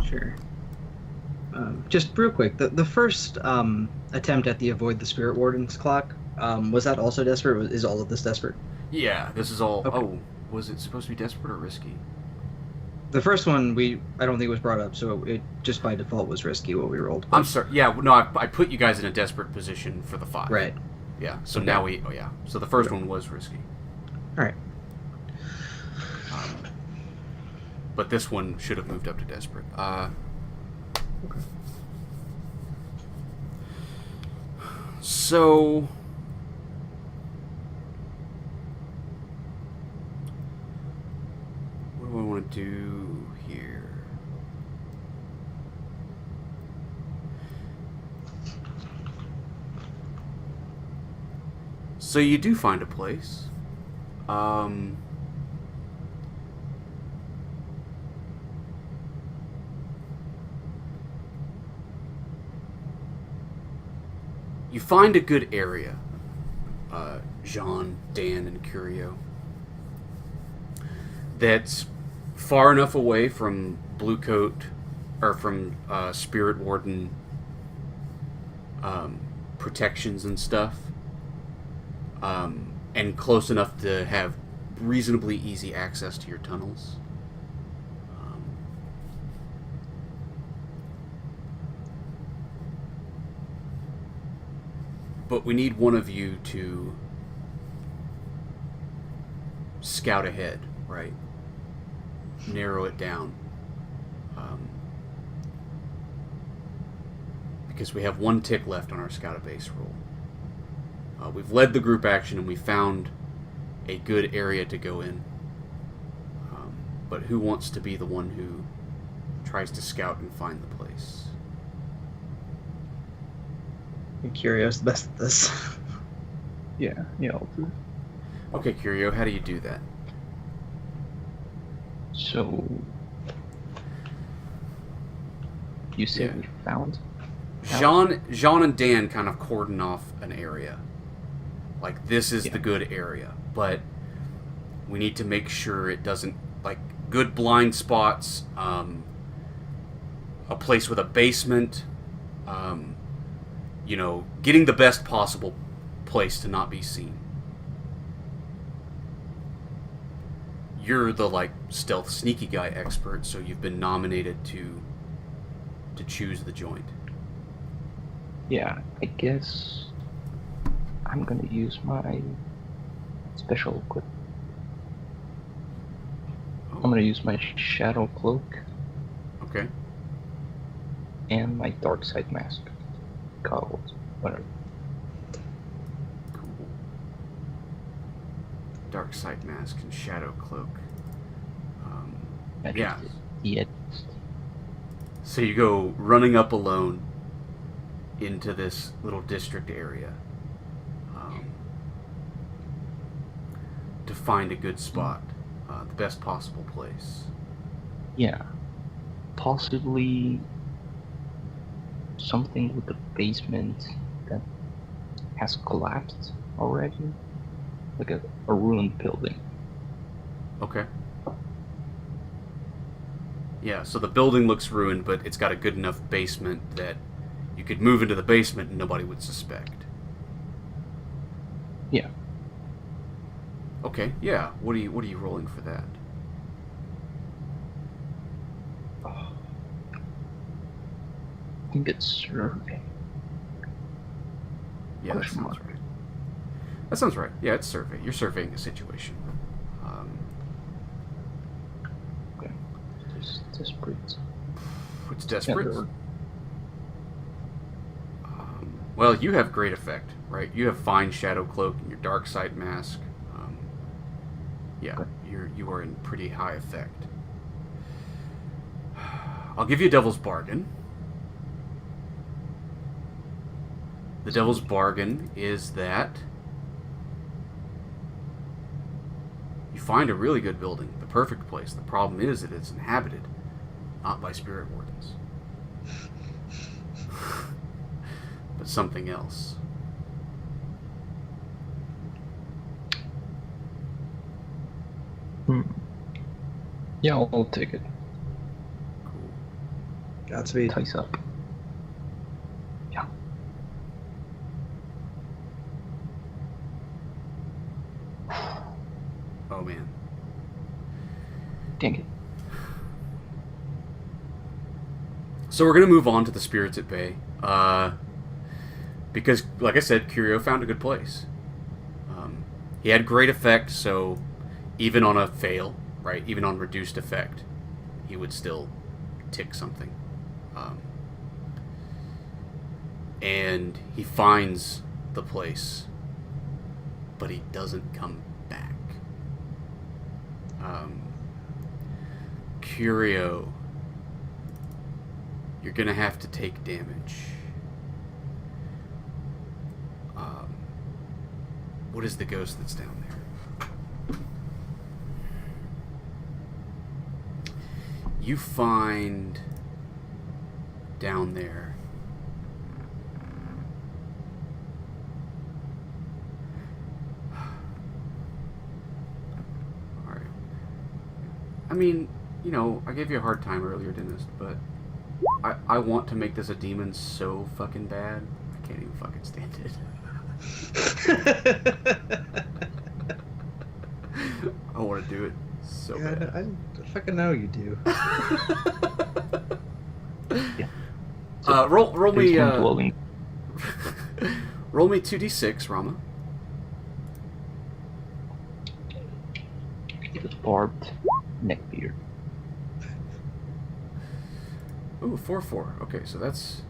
Sure. Just real quick, the first attempt at the avoid the Spirit Wardens clock, was that also desperate? Is all of this desperate? Yeah, this is all... Okay. Oh, was it supposed to be desperate or risky? The first one I don't think was brought up, so it just by default was risky what we rolled. I'm sorry. Yeah, no, I put you guys in a desperate position for the 5. Right. Yeah, so Okay. now we... Oh, yeah. So the first one was risky. All right. But this one should have moved up to desperate. Okay. So... What do I want to do here? So you do find a place. You find a good area, Jean, Dan, and Curio, that's far enough away from Bluecoat, or from Spirit Warden protections and stuff, and close enough to have reasonably easy access to your tunnels. But we need one of you to scout ahead, right? Narrow it down. because we have 1 tick left on our scout a base roll. We've led the group action and we found a good area to go in. But who wants to be the one who tries to scout and find the place? I think Curio's the best at this. Yeah, I'll do it. Okay, Curio, how do you do that? So, you say Yeah. we found? Jean and Dan kind of cordon off an area. Like, this is the good area, but we need to make sure it doesn't, like, good blind spots, a place with a basement, getting the best possible place to not be seen. You're the, like, stealth sneaky guy expert, so you've been nominated to choose the joint. Yeah, I guess I'm gonna use my special equip. Oh. I'm gonna use my shadow cloak Okay. and my dark side mask. Goggles, whatever. Cool. Dark side mask and shadow cloak. Yeah. Yeah. So you go running up alone into this little district area to find a good spot, the best possible place. Yeah. Possibly something with the basement that has collapsed already. Like a ruined building. Okay. Yeah, so the building looks ruined, but it's got a good enough basement that you could move into the basement and nobody would suspect. Yeah. Okay, yeah. What are you rolling for that? I think it's survey. Yeah, that Question sounds mark. right. That sounds right. Yeah, it's survey. You're surveying a situation. Okay. Just desperate. It's desperate. Yeah, Well, you have great effect, right? You have fine shadow cloak and your dark side mask. Yeah, Okay. you are in pretty high effect. I'll give you a devil's bargain. The devil's bargain is that you find a really good building, the perfect place. The problem is that it's inhabited, not by Spirit Wardens, but something else. Yeah, I'll take it. Cool. Godspeed. Ties up. Yeah. Oh man. Dang it. So we're going to move on to the Spirits at Bay. Because, like I said, Curio found a good place. He had great effect, so even on a fail, right, even on reduced effect, he would still tick something. And he finds the place, but he doesn't come back. Curio, you're going to have to take damage. What is the ghost that's down there? You find down there Alright. I mean, you know, I gave you a hard time earlier, Dentist, but I want to make this a demon so fucking bad, I can't even fucking stand it. I want to do it so Yeah, bad. I fucking know you do. Yeah. Roll me Basement dwelling. roll me 2d6, Rama. The barbed neckbeard. Ooh, 4-4. Okay, so that's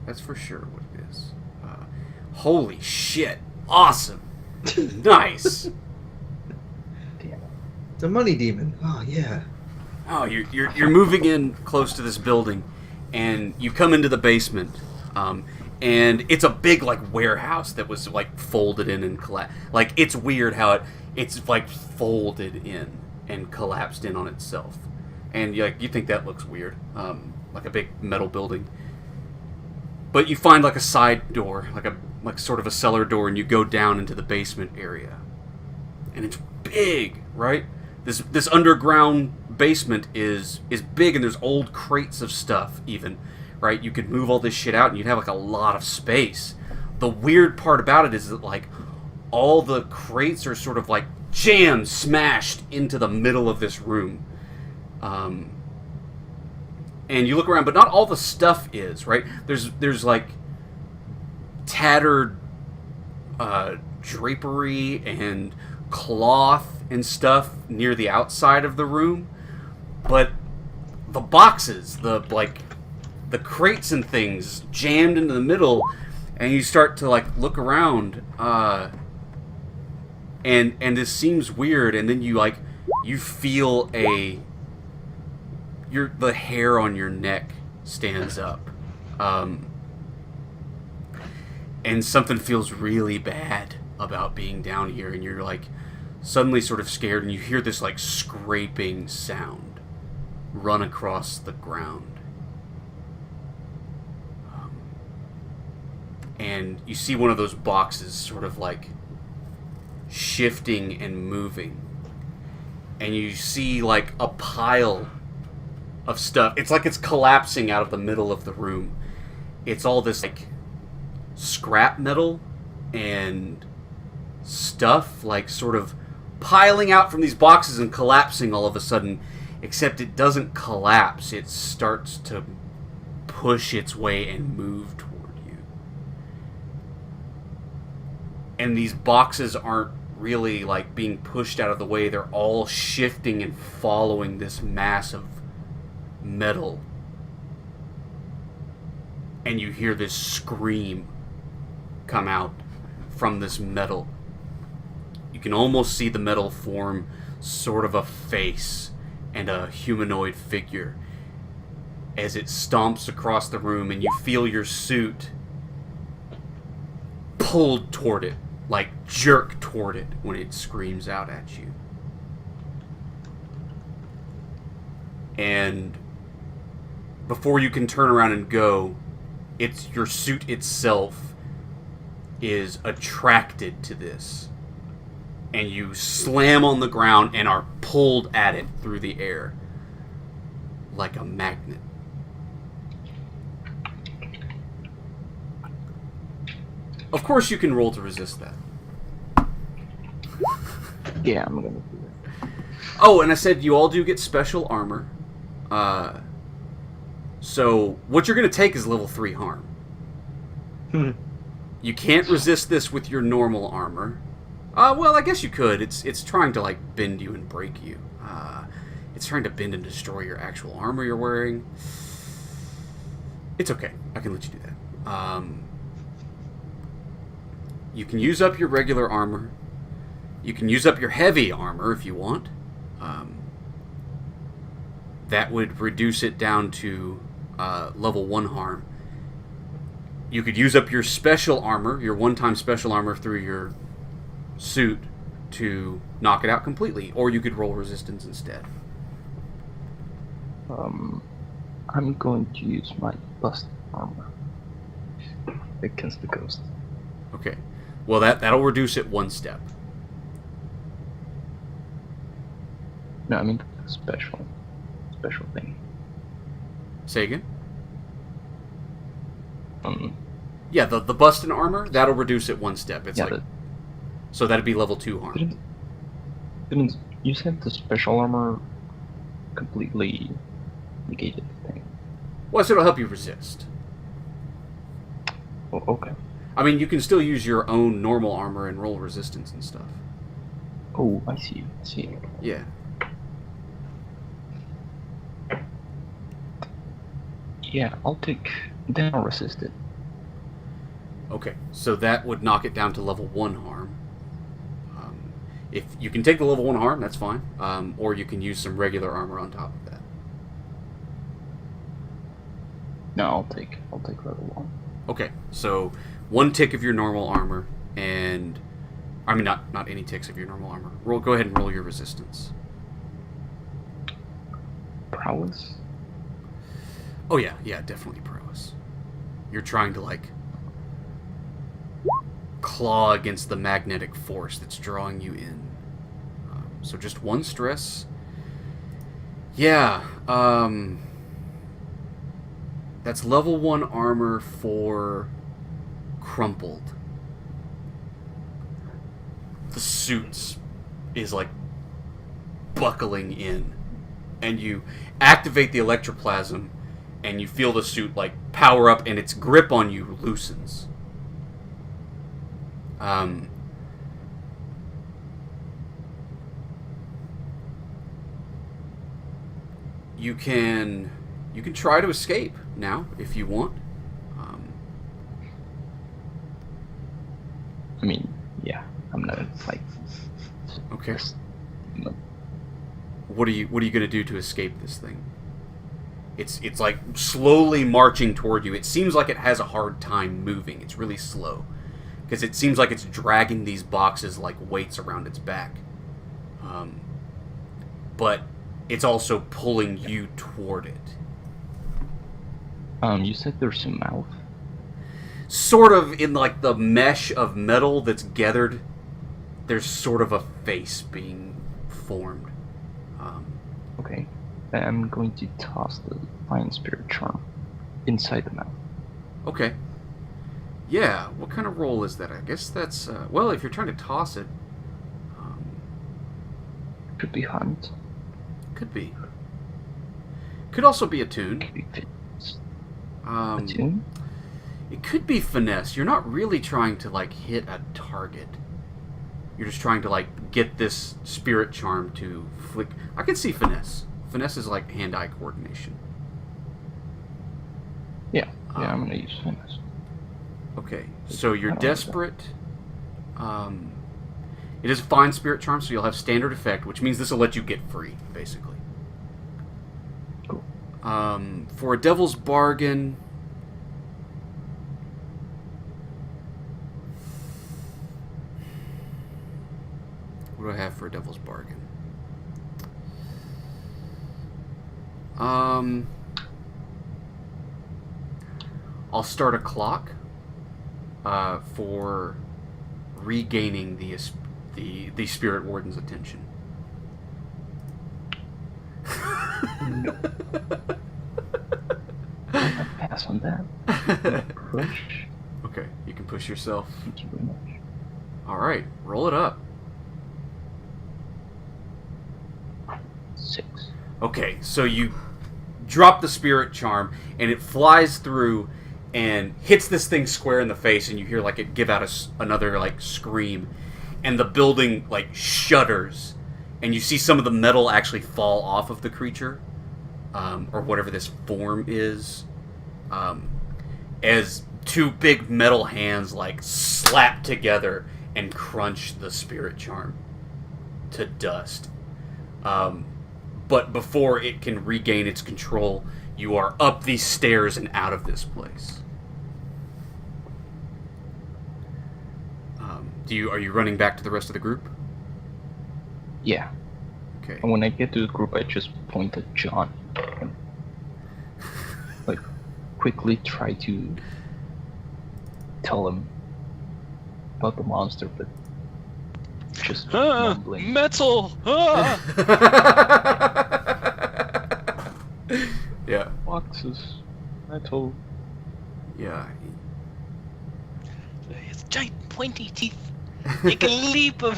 That's for sure what it is. Holy shit! Awesome! Nice! Damn. It's a money demon. Oh yeah. Oh, you're moving in close to this building, and you come into the basement, and it's a big like warehouse that was like folded in and collapsed. Like it's weird how it's like folded in and collapsed in on itself, and you think that looks weird, like a big metal building. But you find like a side door, like sort of a cellar door, and you go down into the basement area, and it's big, right? This underground basement is big, and there's old crates of stuff even, right? You could move all this shit out and you'd have like a lot of space. The weird part about it is that like all the crates are sort of like jammed, smashed into the middle of this room. And you look around, but not all the stuff is, right? There's like tattered drapery and cloth and stuff near the outside of the room, but the boxes, the crates and things jammed into the middle, and you start to like look around, and this seems weird, and then you feel the hair on your neck stands up, and something feels really bad about being down here, and you're like suddenly sort of scared, and you hear this like scraping sound run across the ground, and you see one of those boxes sort of like shifting and moving, and you see like a pile of stuff. It's like it's collapsing out of the middle of the room. It's all this like scrap metal and stuff like sort of piling out from these boxes and collapsing all of a sudden, except it doesn't collapse. It starts to push its way and move toward you. And these boxes aren't really like being pushed out of the way. They're all shifting and following this mass of metal. And you hear this scream come out from this metal. You can almost see the metal form sort of a face and a humanoid figure as it stomps across the room, and you feel your suit pulled toward it, like jerk toward it when it screams out at you. And before you can turn around and go, it's your suit itself is attracted to this, and you slam on the ground and are pulled at it through the air like a magnet. Of course you can roll to resist that. Yeah, I'm gonna do that. Oh, and I said you all do get special armor. So what you're going to take is level 3 harm. You can't resist this with your normal armor. Well, I guess you could. It's trying to like bend you and break you. It's trying to bend and destroy your actual armor you're wearing. It's okay. I can let you do that. You can use up your regular armor. You can use up your heavy armor if you want. That would reduce it down to level 1 harm. You could use up your special armor, your one-time special armor through your suit to knock it out completely, or you could roll resistance instead. I'm going to use my bust armor against the ghost. Okay. Well, that'll reduce it 1 step. No, I mean special thing. Say again? Yeah, the bustin' armor, that'll reduce it 1 step. It's yeah, so that'd be level 2 harm. Didn't you said the special armor completely negated the thing? Well, so it'll help you resist. Oh, okay. I mean, you can still use your own normal armor and roll resistance and stuff. Oh, I see. Yeah. Yeah, I'll resist it. Okay, so that would knock it down to level 1 harm. If you can take the level 1 harm, that's fine. Or you can use some regular armor on top of that. No, I'll take level 1. Okay, so 1 tick of your normal armor, and I mean not any ticks of your normal armor. Go ahead and roll your resistance. Prowess? Oh yeah, definitely prowess. You're trying to like claw against the magnetic force that's drawing you in. So just 1 stress. Yeah, that's level 1 armor for crumpled. The suit is like buckling in, and you activate the electroplasm, and you feel the suit like power up, and its grip on you loosens. You can try to escape now if you want. I mean, yeah, I'm not gonna fight. Okay. No. What are you gonna do to escape this thing? It's like slowly marching toward you. It seems like it has a hard time moving. It's really slow because it seems like it's dragging these boxes like weights around its back. But it's also pulling you toward it. You said there's a mouth. Sort of in like the mesh of metal that's gathered. There's sort of a face being formed. Okay. I'm going to toss the Fine Spirit Charm inside the mouth. Okay. Yeah, what kind of roll is that? I guess that's, well, if you're trying to toss it... Could be Hunt. Could be. Could also be attune. Could be Finesse. Um, Attune? It could be finesse. You're not really trying to, like, hit a target. You're just trying to, like, get this spirit charm to flick... I could see finesse. Finesse is like hand-eye coordination. Yeah, I'm gonna use Finesse. Okay, so you're I don't desperate. It is a fine spirit charm, so you'll have standard effect, which means this will let you get free, basically. Cool. For a devil's bargain... What do I have for a devil's bargain? I'll start a clock for regaining the Spirit Warden's attention. No. I'll pass on that. Push. Okay, you can push yourself. Thank you very much. Alright, roll it up. 6. Okay, so you drop the spirit charm, and it flies through and hits this thing square in the face, and you hear like it give out another like scream, and the building like shudders, and you see some of the metal actually fall off of the creature, or whatever this form is, as 2 big metal hands like slap together and crunch the spirit charm to dust. But before it can regain its control, you are up these stairs and out of this place. Are you running back to the rest of the group? Yeah. Okay. And when I get to the group, I just point at John. And, like, quickly try to tell him about the monster, but just mumbling. Metal! Yeah. Boxes. Metal. Yeah. His giant pointy teeth make a leap of...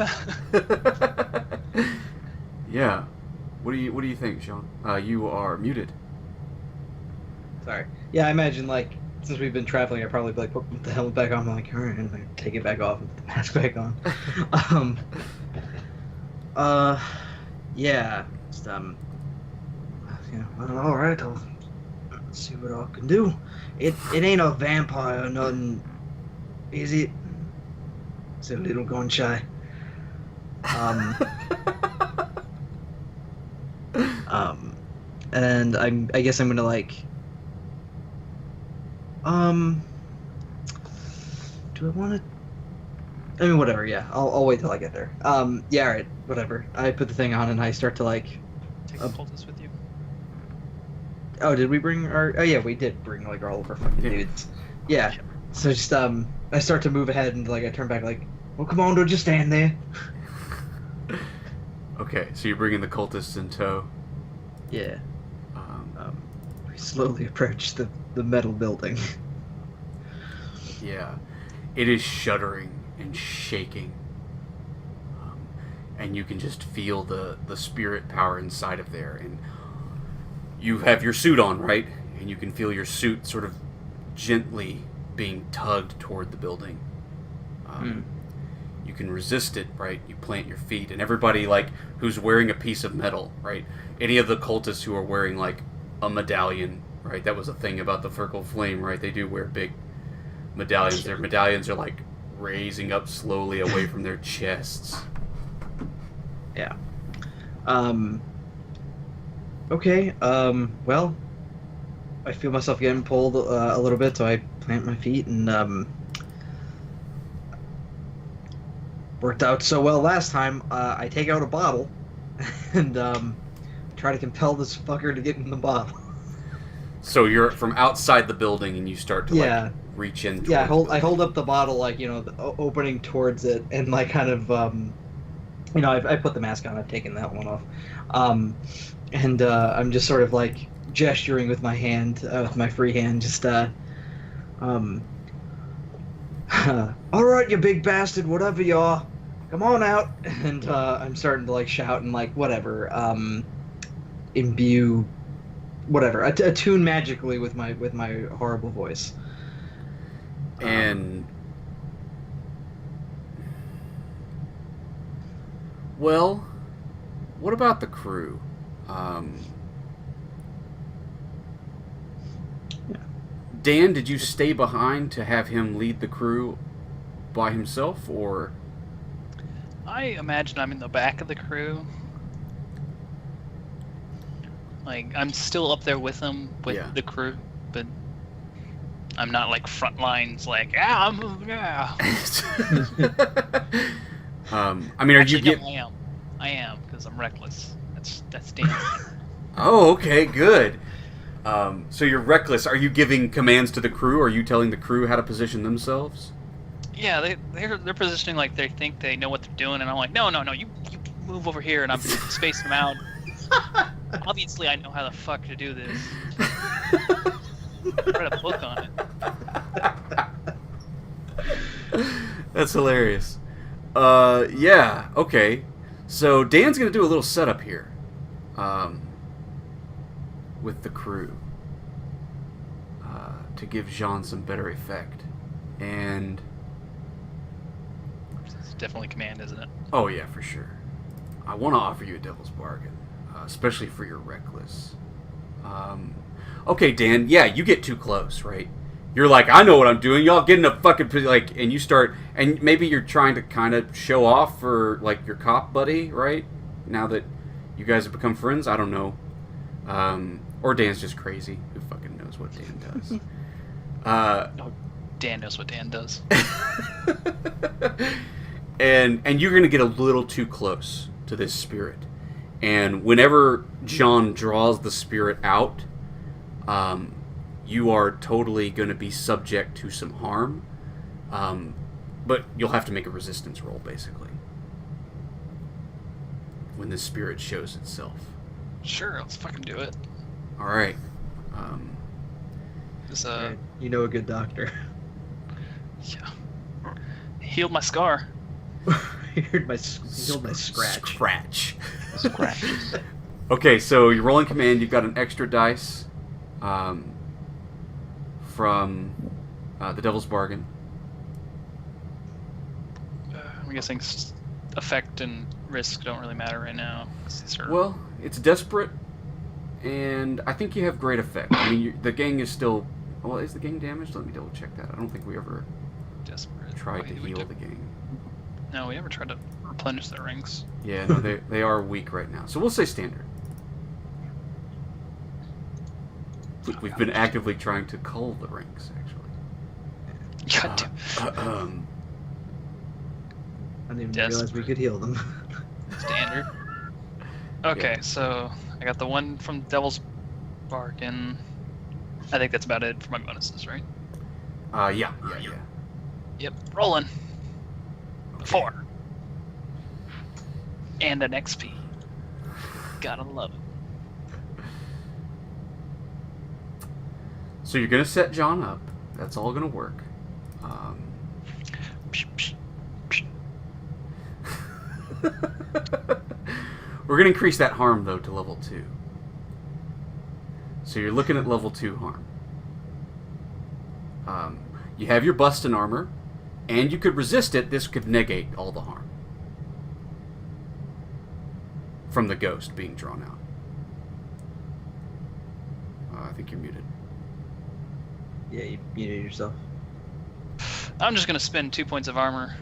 Yeah. What do you think, Sean? You are muted. Sorry. Yeah, I imagine, like, since we've been traveling, I'd probably be like, put the helmet back on. I'm like, alright, and like, take it back off and put the mask back on. Yeah. Just, alright, I'll see what I can do. It ain't a vampire or nothing. Is it? It's a little gun shy. And I guess I'm gonna like. Do I want to? I mean, whatever. Yeah, I'll wait till I get there. Yeah, all right, whatever. I put the thing on and I start to like. Take the cultists with you. Oh, did we bring our? Oh yeah, we did bring like all of our fucking dudes. Yeah. So just I start to move ahead and like I turn back like, well, come on, don't just stand there. Okay, so you're bringing the cultists in tow. Yeah. We slowly approach the metal building. Yeah, it is shuddering and shaking, and you can just feel the spirit power inside of there. And you have your suit on, right? And you can feel your suit sort of gently being tugged toward the building. You can resist it, right? You plant your feet, and everybody like who's wearing a piece of metal, right? Any of the cultists who are wearing like a medallion, right? That was a thing about the Fergal Flame, right? They do wear big medallions. Their medallions are like raising up slowly away from their chests. Yeah. Okay. Well, I feel myself getting pulled a little bit, so I plant my feet and worked out so well last time. I take out a bottle and try to compel this fucker to get in the bottle. So you're from outside the building and you start to like reach in. Yeah, I hold up the bottle like opening towards it and like kind of I put the mask on. I've taken that one off, and I'm just sort of like gesturing with my hand, with my free hand, just all right, you big bastard, whatever you are, come on out. And I'm starting to like shout and like whatever, imbue, whatever, attune magically with my horrible voice. And well, what about the crew? Dan, did you stay behind to have him lead the crew by himself, or? I imagine I'm in the back of the crew. Like, I'm still up there with them, with the crew, but I'm not like front lines, like, I mean, are actually, you? No, I am, because I'm reckless. That's Dan. Oh, okay, good. So you're reckless. Are you giving commands to the crew, or are you telling the crew how to position themselves? Yeah, they're positioning like they think they know what they're doing, and I'm like, no, you move over here, and I'm spacing them out. Obviously, I know how the fuck to do this. I read a book on it. That's hilarious. Yeah, okay. So Dan's gonna do a little setup here. With the crew. To give Jean some better effect. And it's definitely command, isn't it? oh yeah, for sure. I want to offer you a devil's bargain, especially for your reckless. Okay, Dan. Yeah, you get too close, right? You're like, I know what I'm doing. Y'all get in a fucking like, and you start, and maybe you're trying to kind of show off for like your cop buddy, right? Now that you guys have become friends, I don't know. Or Dan's just crazy. Who fucking knows what Dan does? No, Dan knows what Dan does. and you're gonna get a little too close to this spirit, and whenever John draws the spirit out, you are totally gonna be subject to some harm, but you'll have to make a resistance roll basically when the spirit shows itself. Sure, let's fucking do it. All right. You know a good doctor. Yeah. Healed my scar. Healed my scratch. Scratches. Okay, so you're rolling command. You've got an extra dice from the Devil's Bargain. I'm guessing effect and risk don't really matter right now. Well, it's desperate, and I think you have great effect. I mean, the gang is still... Well, is the gang damaged? Let me double check that. I don't think we ever... Desperate. tried to heal the gang. No, we never tried to replenish their rings. Yeah, no, they are weak right now. So we'll say standard. We've been actively trying to cull the rings, actually. God damn. I didn't even realize we could heal them. Standard. Okay, so I got the one from Devil's Bargain. I think that's about it for my bonuses, right? Yeah. Yep, rolling. Okay. 4. And an XP. Gotta love it. So you're gonna set John up. That's all gonna work. We're gonna increase that harm though to level 2. So you're looking at level 2 harm. You have your bustin' armor, and you could resist it. This could negate all the harm from the ghost being drawn out. I think you're muted. Yeah, you muted yourself. I'm just gonna spend 2 points of armor.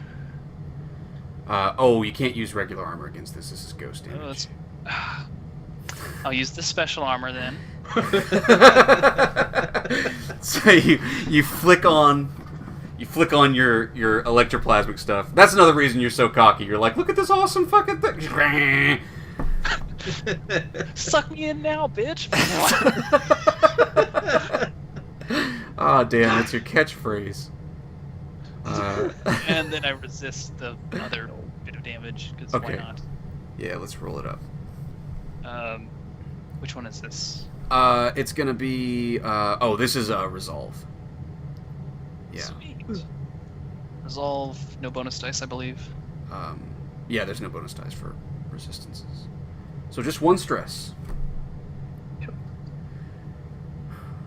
You can't use regular armor against this. This is ghost damage. I'll use the special armor then. So you flick on your electroplasmic stuff. That's another reason you're so cocky. You're like, look at this awesome fucking thing. Suck me in now, bitch. Oh damn, that's your catchphrase. And then I resist the other bit of damage because Okay. why not? Yeah, let's roll it up. Which one is this? It's gonna be this is resolve. Yeah. Sweet. Resolve, no bonus dice, I believe. Yeah, there's no bonus dice for resistances. So just 1 stress.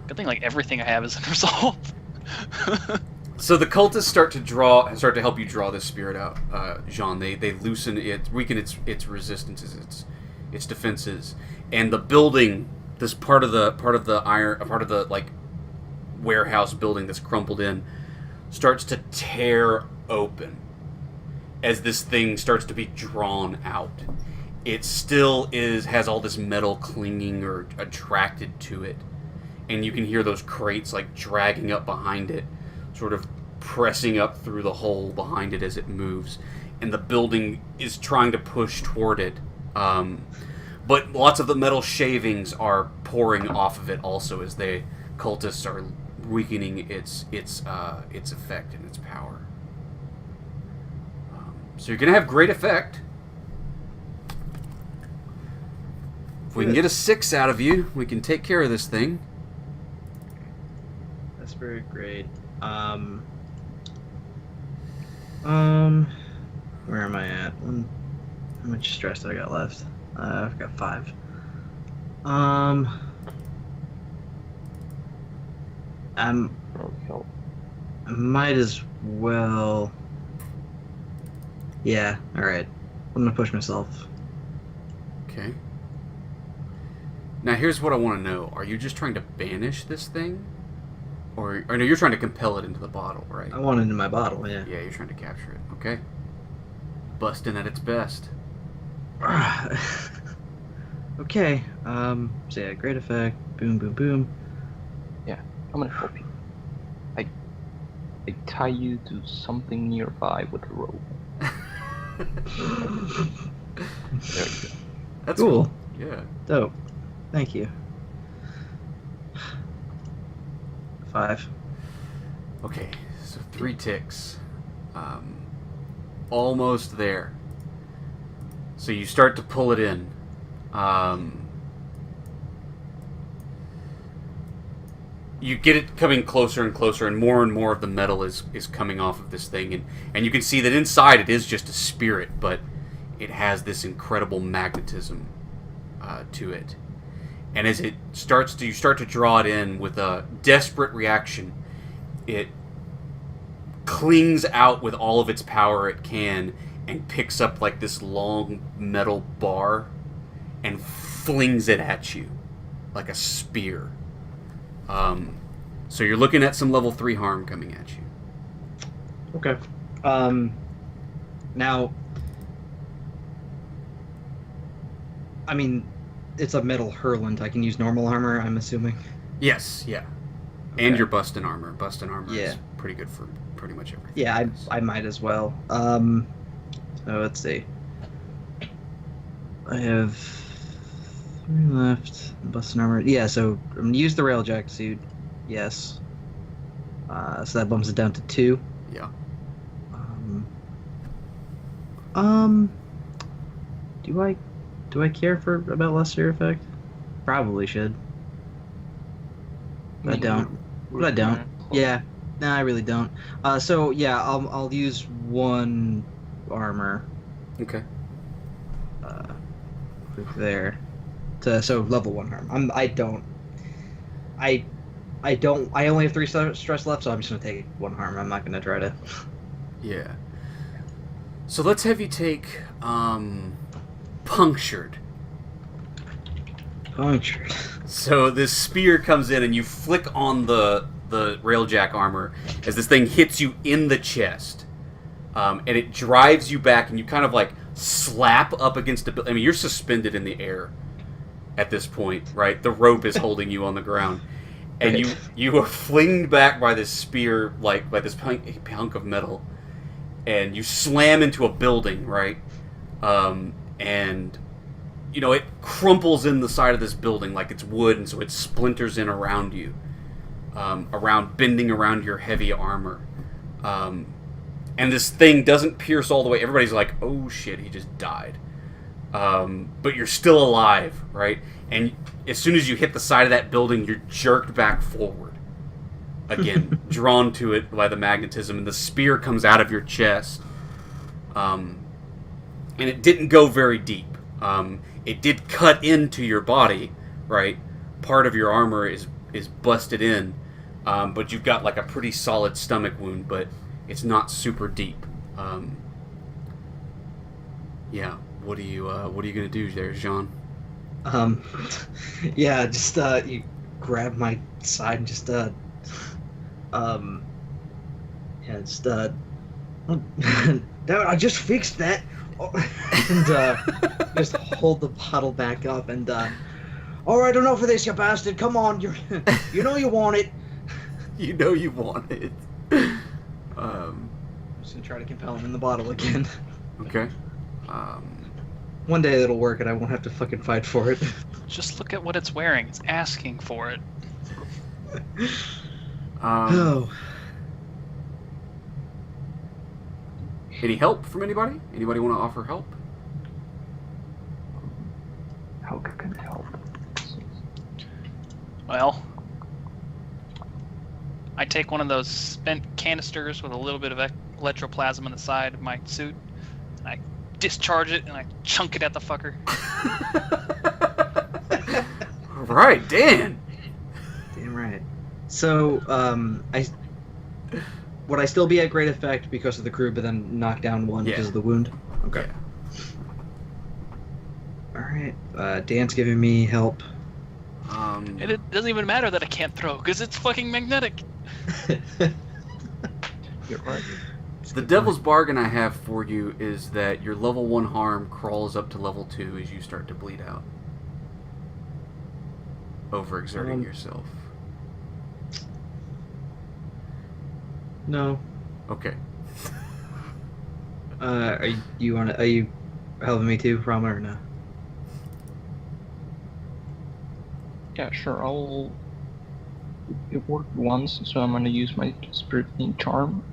Good thing like everything I have is in resolve. So the cultists start to help you draw this spirit out, Jean. They loosen it, weaken its resistances, its defenses, and the building, this part of the like warehouse building that's crumpled in, starts to tear open as this thing starts to be drawn out. It still has all this metal clinging or attracted to it, and you can hear those crates like dragging up behind it, sort of pressing up through the hole behind it as it moves, and the building is trying to push toward it. But lots of the metal shavings are pouring off of it also as the cultists are weakening its effect and its power. So you're gonna have great effect. If we can get a 6 out of you, we can take care of this thing. That's very great. Where am I at? How much stress do I got left? I've got 5. I might as well. Yeah. All right. I'm gonna push myself. Okay. Now here's what I want to know. Are you just trying to banish this thing? Or no, you're trying to compel it into the bottle, right? I want it in my bottle. Yeah. Yeah, you're trying to capture it. Okay. Busting at its best. Okay. So yeah, great effect. Boom, boom, boom. Yeah, I'm gonna help you. I tie you to something nearby with a rope. There you go. That's Cool. Yeah. Dope. Thank you. 5. Okay, so 3 ticks. Almost there. So you start to pull it in. You get it coming closer and closer, and more of the metal is coming off of this thing, and you can see that inside it is just a spirit, but it has this incredible magnetism to it. And as you start to draw it in with a desperate reaction, it clings out with all of its power it can and picks up like this long metal bar and flings it at you like a spear. So you're looking at some level 3 harm coming at you. Okay. Now, I mean, it's a metal hurlant. I can use normal armor, I'm assuming. Yes, yeah. Okay. And your bustin' armor. Bustin' armor Yeah. is pretty good for pretty much everything. Yeah, I might as well. So let's see. I have 3 left. Bustin' armor. Yeah, so I'm gonna use the railjack suit. Yes. So that bumps it down to 2. Yeah. Do I care for about lesser effect? Probably should. But I don't. But I don't. Yeah. No, I really don't. So yeah, I'll use 1 armor. Okay. There. So level 1 harm. I only have 3 stress left, so I'm just gonna take 1 harm. I'm not gonna try to. Yeah. So let's have you take punctured. Punctured. So this spear comes in and you flick on the railjack armor as this thing hits you in the chest. And it drives you back and you kind of like slap up against the... I mean, you're suspended in the air at this point, right? The rope is holding you on the ground. And you are flinged back by this spear, like by this hunk of metal. And you slam into a building, right? And, you know, it crumples in the side of this building like it's wood, and so it splinters in around you. Bending around your heavy armor. And this thing doesn't pierce all the way. Everybody's like, oh shit, he just died. But you're still alive, right? And as soon as you hit the side of that building, you're jerked back forward. Again, drawn to it by the magnetism, and the spear comes out of your chest. And it didn't go very deep. It did cut into your body, right? Part of your armor is busted in. But you've got like a pretty solid stomach wound, but it's not super deep. Yeah. What are you gonna do there, Jean? Yeah, just you grab my side and just Damn, I just fixed that. And just hold the bottle back up and all right, enough of this, you bastard. Come on, you know you want it. You know you want it. I'm just gonna try to compel him in the bottle again. Okay. One day it'll work and I won't have to fucking fight for it. Just look at what it's wearing. It's asking for it. Oh. Any help from anybody? Anybody want to offer help? How can I help? Well, I take one of those spent canisters with a little bit of electroplasm on the side of my suit, and I discharge it, and I chunk it at the fucker. Right, Dan. Damn right. So, would I still be at great effect because of the crew, but then knock down 1 because of the wound? Okay. Alright, Dan's giving me help. And it doesn't even matter that I can't throw, because it's fucking magnetic. You're right. The devil's bargain I have for you is that your level 1 harm crawls up to level 2 as you start to bleed out. Overexerting yourself. No. Okay. Are you helping me too, Rama, or no? Yeah, sure. It worked once, so I'm gonna use my spirit charm.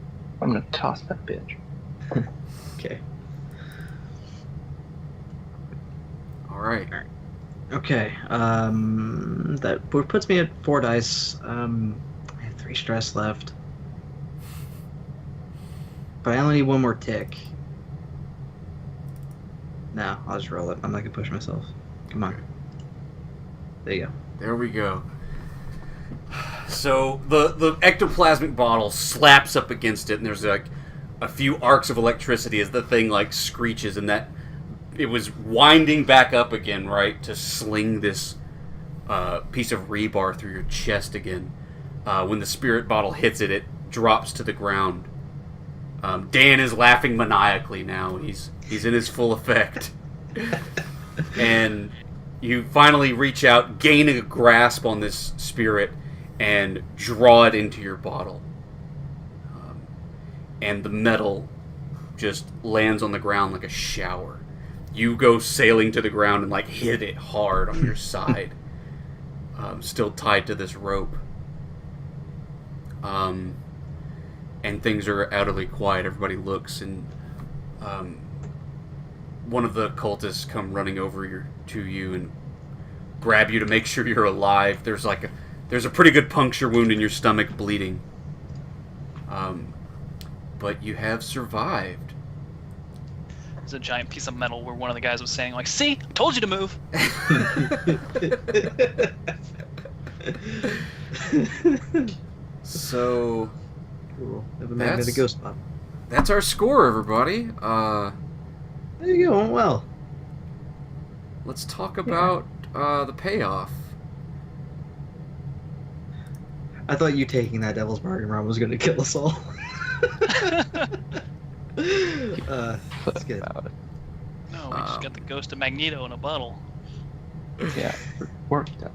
I'm gonna toss that bitch. Okay. All right. Okay. That puts me at 4 dice. I have 3 stress left, but I only need 1 more tick. No, I'll just roll it. I'm not gonna push myself. Come on. There you go. There we go. So the ectoplasmic bottle slaps up against it, and there's like a few arcs of electricity as the thing like screeches, and that it was winding back up again, right, to sling this piece of rebar through your chest again. When the spirit bottle hits it, it drops to the ground. Dan is laughing maniacally now. He's in his full effect. And you finally reach out, gain a grasp on this spirit, and draw it into your bottle. And the metal just lands on the ground like a shower. You go sailing to the ground and hit it hard on your side. Still tied to this rope. And things are utterly quiet. Everybody looks, and one of the cultists come running over to you and grab you to make sure you're alive. There's a pretty good puncture wound in your stomach, bleeding. But you have survived. There's a giant piece of metal where one of the guys was saying, "See, I told you to move." So, Cool. Have a magnetic ghost pop. that's our score, everybody. There you go. Well, Let's talk about the payoff. I thought you taking that Devil's Bargain run was going to kill us all. That's good. About it. No, we just got the ghost of Magneto in a bottle. Yeah, it worked out.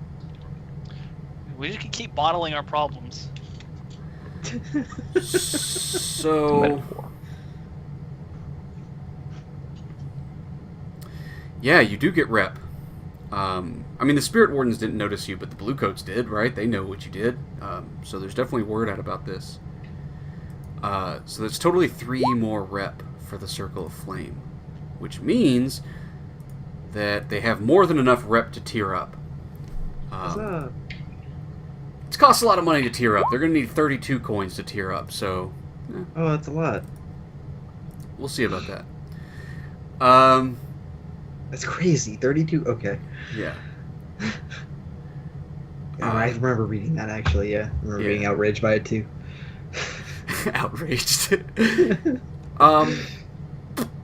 We just can keep bottling our problems. So, Metaphor. yeah, you do get rep. I mean, the Spirit Wardens didn't notice you, but the Bluecoats did, right? They know what you did. So there's definitely word out about this. So there's totally 3 more rep for the Circle of Flame, which means that they have more than enough rep to tier up. It costs a lot of money to tier up. They're going to need 32 coins to tier up, so Oh, that's a lot. we'll see about that. That's crazy. 32. Okay. Yeah. I remember reading that actually. Yeah, I remember being outraged by it too. Outraged.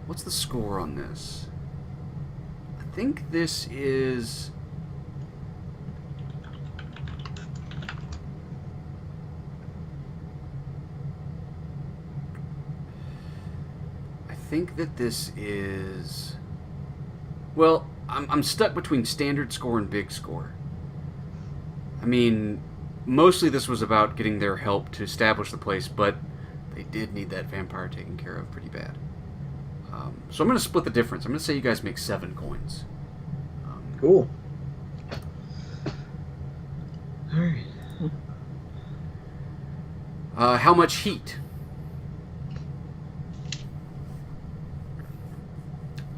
What's the score on this? I think this is... I think that this is... Well, I'm stuck between standard score and big score. I mean, mostly this was about getting their help to establish the place, but they did need that vampire taken care of pretty bad. So I'm going to split the difference. I'm going to say you guys make 7 coins. Cool. Alright. How much heat?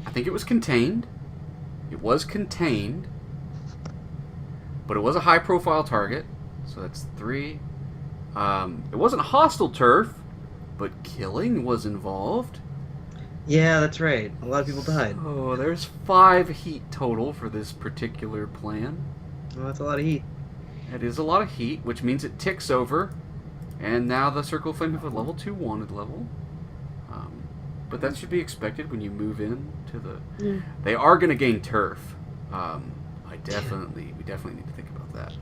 I think it was contained. It was contained. But it was a high-profile target. So that's 3. It wasn't hostile turf, but killing was involved. Yeah, that's right. A lot of people died. Oh, there's 5 heat total for this particular plan. Well, that's a lot of heat. It is a lot of heat, which means it ticks over. And now the Circle of Flame have a level 2 wanted level. But that should be expected when you move in to the... Yeah. They are going to gain turf. We definitely need to think about that.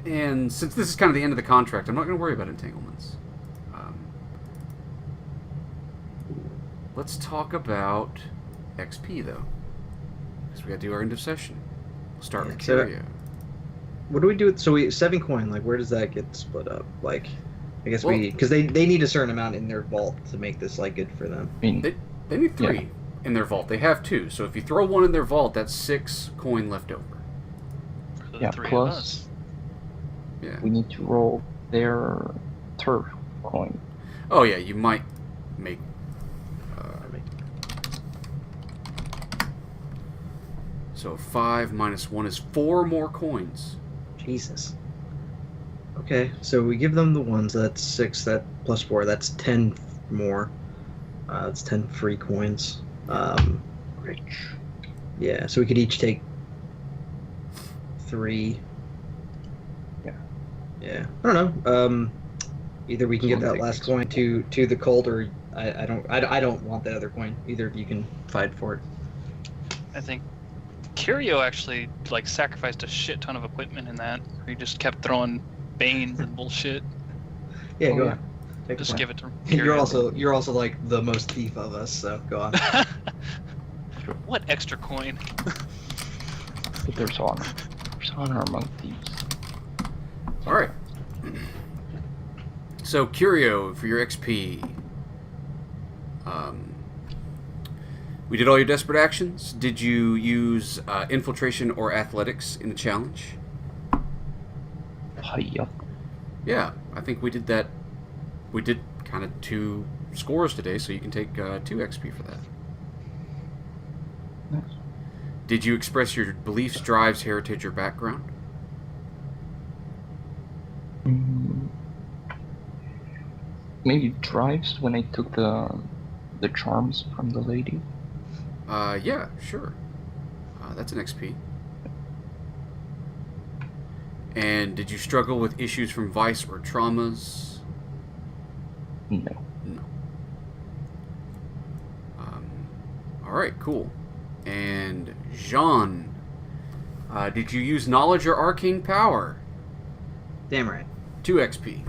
And since this is kind of the end of the contract, I'm not going to worry about entanglements. Let's talk about XP, though. Because we got to do our end of session. We'll start with So- Curio. What do we do with... So we... 7 coin, where does that get split up? I guess Well- we... Because they need a certain amount in their vault to make this, good for them. I mean, They need 3 Yeah. in their vault. They have 2. So if you throw 1 in their vault, that's 6 coin left over. For the yeah, 3 of plus us. Yeah. we need to roll their turf coin. Oh, yeah, you might make... So 5 minus 1 is 4 more coins. Jesus. Okay, so we give them the ones. That's 6. That plus 4. That's 10 more. That's 10 free coins. Rich. Yeah, so we could each take 3. Yeah. Yeah. I don't know. Either we can get that last coin to the cult, or I don't want that other coin. Either of you can fight for it. I think Curio actually like sacrificed a shit ton of equipment in that. He just kept throwing banes and bullshit. Yeah, go yeah. on. Take the Just point. give it to You're Curio. you're also like the most thief of us, so go on. What extra coin? But there's honor. There's honor among thieves. All right. So Curio for your XP. We did all your desperate actions. Did you use infiltration or athletics in the challenge? Hiya. Yeah, I think we did that. We did kind of 2 scores today, so you can take 2 XP for that. Nice. Did you express your beliefs, drives, heritage, or background? Maybe drives when I took the charms from the lady. Yeah, sure. That's an XP. And did you struggle with issues from vice or traumas? No. No. All right, cool. And Jean, did you use knowledge or arcane power? Damn right. 2 XP.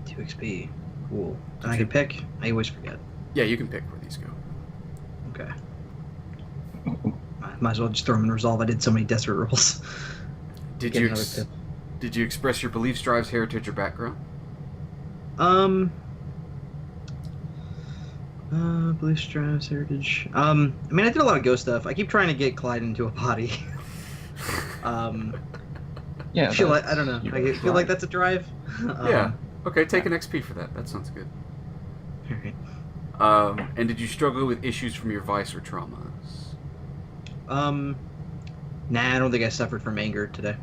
2 XP. Cool. And I can pick? I always forget. Yeah, you can pick where these go. Okay. Might as well just throw them in resolve. I did so many desperate rolls. Did Get you another pip. did you express your beliefs, drives, heritage, or background? Beliefs, drives, heritage. I mean, I did a lot of ghost stuff. I keep trying to get Clyde into a body. Yeah. I feel like, I don't know. your I feel like that's a drive. Yeah. Okay, take an XP for that. That sounds good. Alright. And did you struggle with issues from your vice or traumas? Nah, I don't think I suffered from anger today.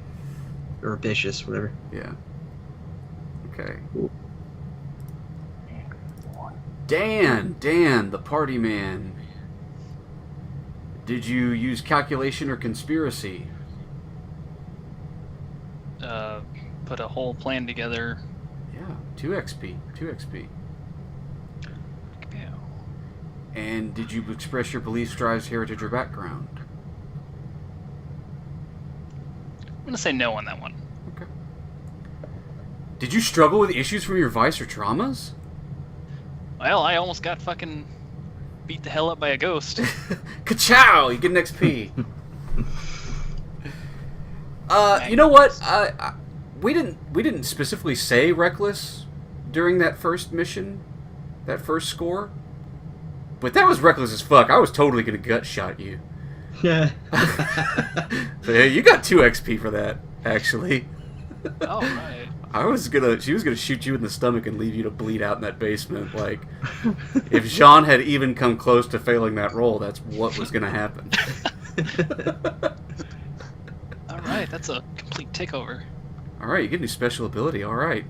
Or vicious, whatever. Yeah. Okay. Cool. Dan, the party man. Did you use calculation or conspiracy? Put a whole plan together. Yeah, 2 XP. 2 XP. Yeah. And did you express your beliefs, drives, heritage, or background? I'm gonna say no on that one. Okay. Did you struggle with issues from your vice or traumas? Well, I almost got fucking beat the hell up by a ghost. Ka-chow! You get an XP. You know what? We didn't specifically say reckless during that first mission, that first score, but that was reckless as fuck. I was totally gonna gut shot you. Yeah. So yeah, you got 2 XP for that, actually. Oh, right. She was gonna shoot you in the stomach and leave you to bleed out in that basement. Like, if Jean had even come close to failing that roll, that's what was gonna happen. All right, that's a complete takeover. All right, you get a new special ability. All right,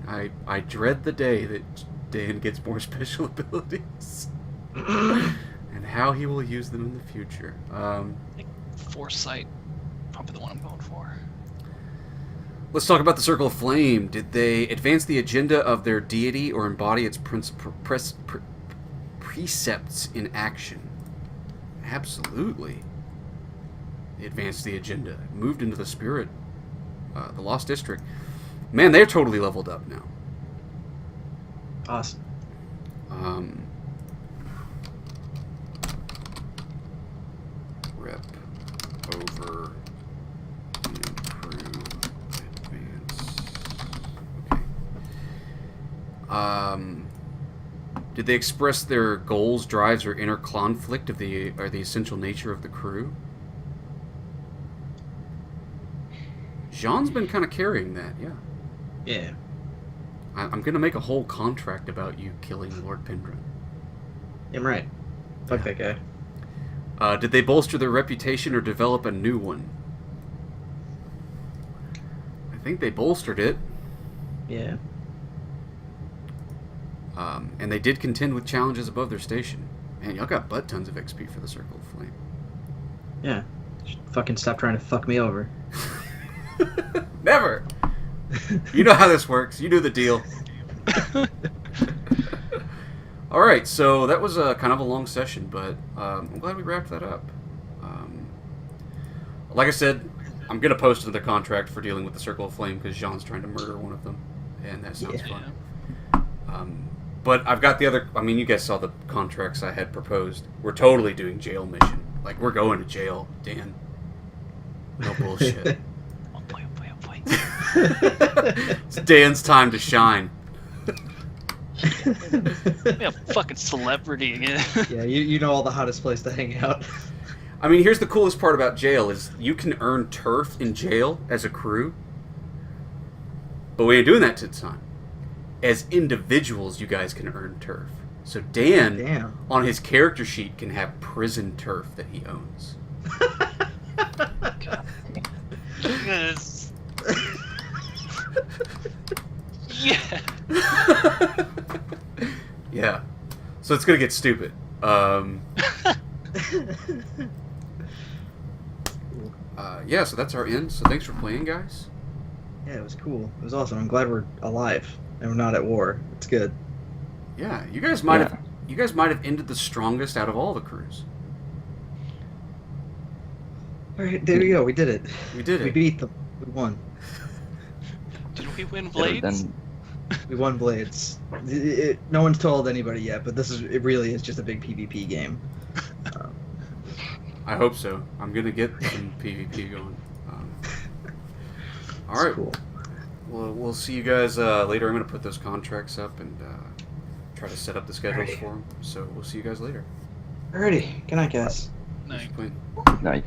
I dread the day that Dan gets more special abilities, and how he will use them in the future. I think Foresight, probably the one I'm going for. Let's talk about the Circle of Flame. Did they advance the agenda of their deity or embody its precepts in action? Absolutely. They advanced the agenda, moved into the Spirit, the Lost District. Man, they're totally leveled up now. Awesome. Rep over improve advance. Okay. Did they express their goals, drives, or inner conflict of the essential nature of the crew? Jean's been kind of carrying that, yeah. Yeah. I'm gonna make a whole contract about you killing Lord Pendrin. I'm right. Fuck that guy. Did they bolster their reputation or develop a new one? I think they bolstered it. Yeah. And they did contend with challenges above their station. Man, y'all got butt tons of XP for the Circle of Flame. Yeah. Just fucking stop trying to fuck me over. Never! You know how this works. You do the deal. Alright, so that was kind of a long session, but I'm glad we wrapped that up. like I said, I'm gonna post another contract for dealing with the Circle of Flame because Jean's trying to murder one of them, and that sounds Yeah. fun. But I've got the other. I mean, you guys saw the contracts I had proposed. We're totally doing jail mission. Like we're going to jail, Dan. No bullshit. Oh boy, oh boy, oh boy. It's Dan's time to shine. Be a fucking celebrity again. Yeah, you know all the hottest place to hang out. I mean, here's the coolest part about jail is you can earn turf in jail as a crew, but we ain't doing that this time. As individuals, you guys can earn turf. So Dan, Damn. on his character sheet, can have prison turf that he owns. God damn. Yes. Yeah. Yeah. So it's gonna get stupid. Yeah, so that's our end. So thanks for playing, guys. Yeah, it was cool. It was awesome. I'm glad we're alive and we're not at war. It's good. Yeah, you guys might have ended the strongest out of all the crews. All right, there we go. We did it. We did We it. beat them. We won. Did we win Better Blades? than We won Blades. No one's told anybody yet, but it really is just a big PvP game. I hope so. I'm gonna get some PvP going. All It's right. cool. We'll see you guys later. I'm gonna put those contracts up and try to set up the schedules Alrighty. for them. So we'll see you guys later. Alrighty. Good night, guys. No. Thanks for playing. night.